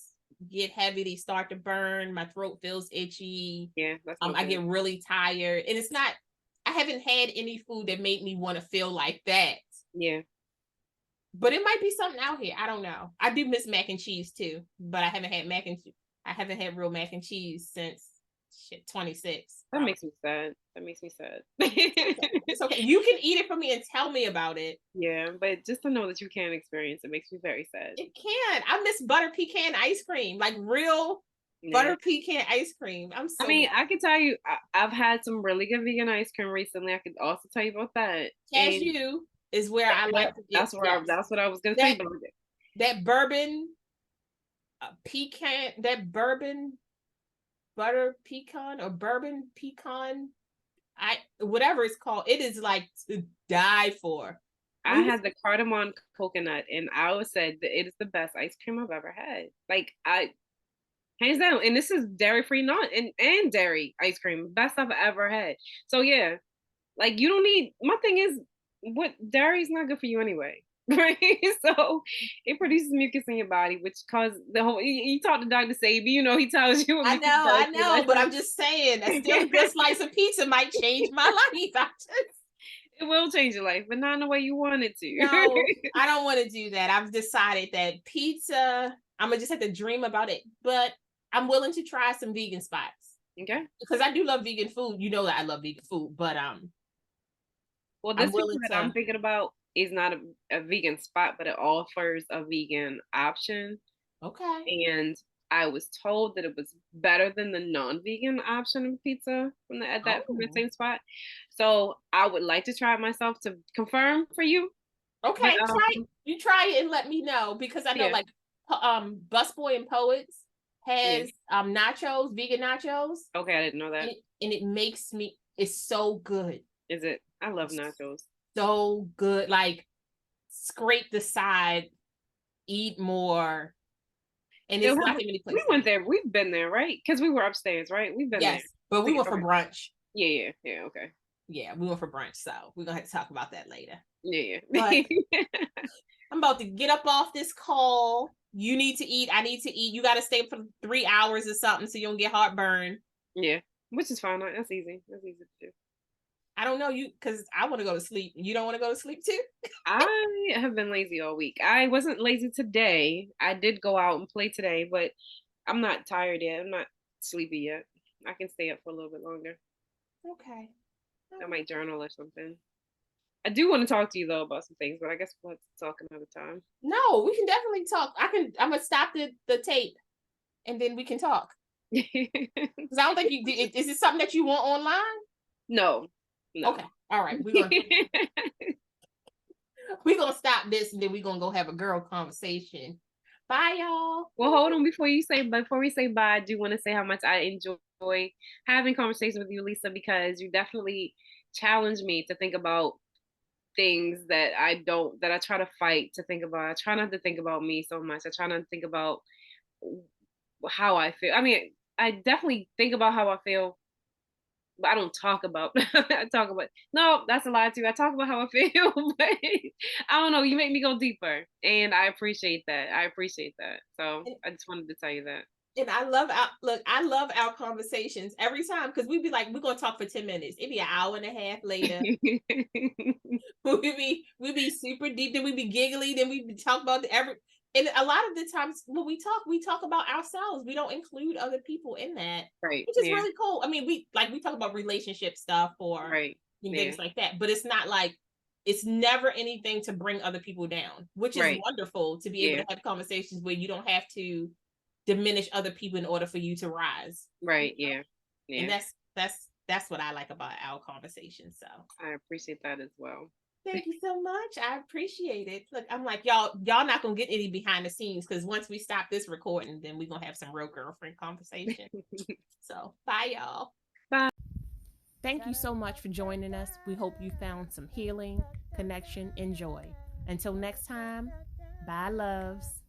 get heavy, they start to burn, my throat feels itchy. Yeah, that's I get really tired. And I haven't had any food that made me want to feel like that. Yeah. But it might be something out here. I don't know. I do miss mac and cheese too, but I haven't had real mac and cheese since 26. That makes me sad. It's okay. You can eat it for me and tell me about it. Yeah, but just to know that you can't experience it makes me very sad. It can. I miss butter pecan ice cream, like real butter pecan ice cream. I can tell you, I've had some really good vegan ice cream recently. I could also tell you about that. Cashew is where I like to get. That's what I was gonna say. That bourbon pecan, that bourbon butter pecan or bourbon pecan, whatever it's called, it is like to die for. I had the cardamom coconut, and I always said that it is the best ice cream I've ever had. Like, hands down. And this is dairy-free, not and dairy ice cream, best I've ever had. So yeah, like you don't need. My thing is, what dairy is not good for you anyway, right? So it produces mucus in your body, which causes the whole. You talk to Dr. Sabi, he tells you. I know, but I'm just saying, a still good slice of pizza might change my life. It will change your life, but not in the way you want it to. No, I don't want to do that. I've decided that pizza, I'm gonna just have to dream about it, but I'm willing to try some vegan spots. Okay. Because I do love vegan food. You know that I love vegan food, but well, this pizza that I'm thinking about is not a vegan spot, but it offers a vegan option. Okay. And I was told that it was better than the non-vegan option of pizza from the same spot. So I would like to try it myself to confirm for you. Okay, try it and let me know, because I know like Busboy and Poets has nachos, vegan nachos. Okay, I didn't know that. And it makes me, it's so good. Is it? I love nachos. So good. Like, scrape the side, eat more. And it's not many places. We went there. We've been there, right? Because we were upstairs, right? We've been there. But we went for brunch. Yeah, okay. Yeah, we went for brunch, so we're gonna have to talk about that later. Yeah. But I'm about to get up off this call. You need to eat. I need to eat. You got to stay for 3 hours or something so you don't get heartburn. Yeah, which is fine. That's easy. That's easy to do. I don't know you, because I want to go to sleep. You don't want to go to sleep too? I have been lazy all week. I wasn't lazy today. I did go out and play today, but I'm not tired yet. I'm not sleepy yet. I can stay up for a little bit longer. Okay. I might journal or something. I do want to talk to you though about some things, but I guess we'll have to talk another time. No, we can definitely talk. I'm gonna stop the tape, and then we can talk. Because I don't think is it something that you want online? No. Okay. All right. We're gonna stop this, and then we're gonna go have a girl conversation. Bye, y'all. Well, hold on. Before we say bye, I do want to say how much I enjoy having conversations with you, Lisa, because you definitely challenge me to think about things that I try to fight to think about. I try not to think about me so much. I try not to think about how I feel. I mean, I definitely think about how I feel, but I don't talk about. No, that's a lie too. I talk about how I feel, but I don't know. You make me go deeper, and I appreciate that. So I just wanted to tell you that. And I love our conversations every time, because we'd be like, we're gonna talk for 10 minutes. It'd be an hour and a half later. we'd be super deep, then we'd be giggly, then we'd be talking about and a lot of the times when we talk about ourselves. We don't include other people in that, right? Which is really cool. I mean, we talk about relationship stuff or things like that, but it's not like, it's never anything to bring other people down, which is wonderful to be able to have conversations where you don't have to diminish other people in order for you to rise. Right. Yeah. And that's what I like about our conversation. So I appreciate that as well. Thank you so much. I appreciate it. Look, I'm like, y'all not gonna get any behind the scenes, because once we stop this recording, then we're gonna have some real girlfriend conversation. So bye, y'all. Bye. Thank you so much for joining us. We hope you found some healing, connection, and joy. Until next time, bye, loves.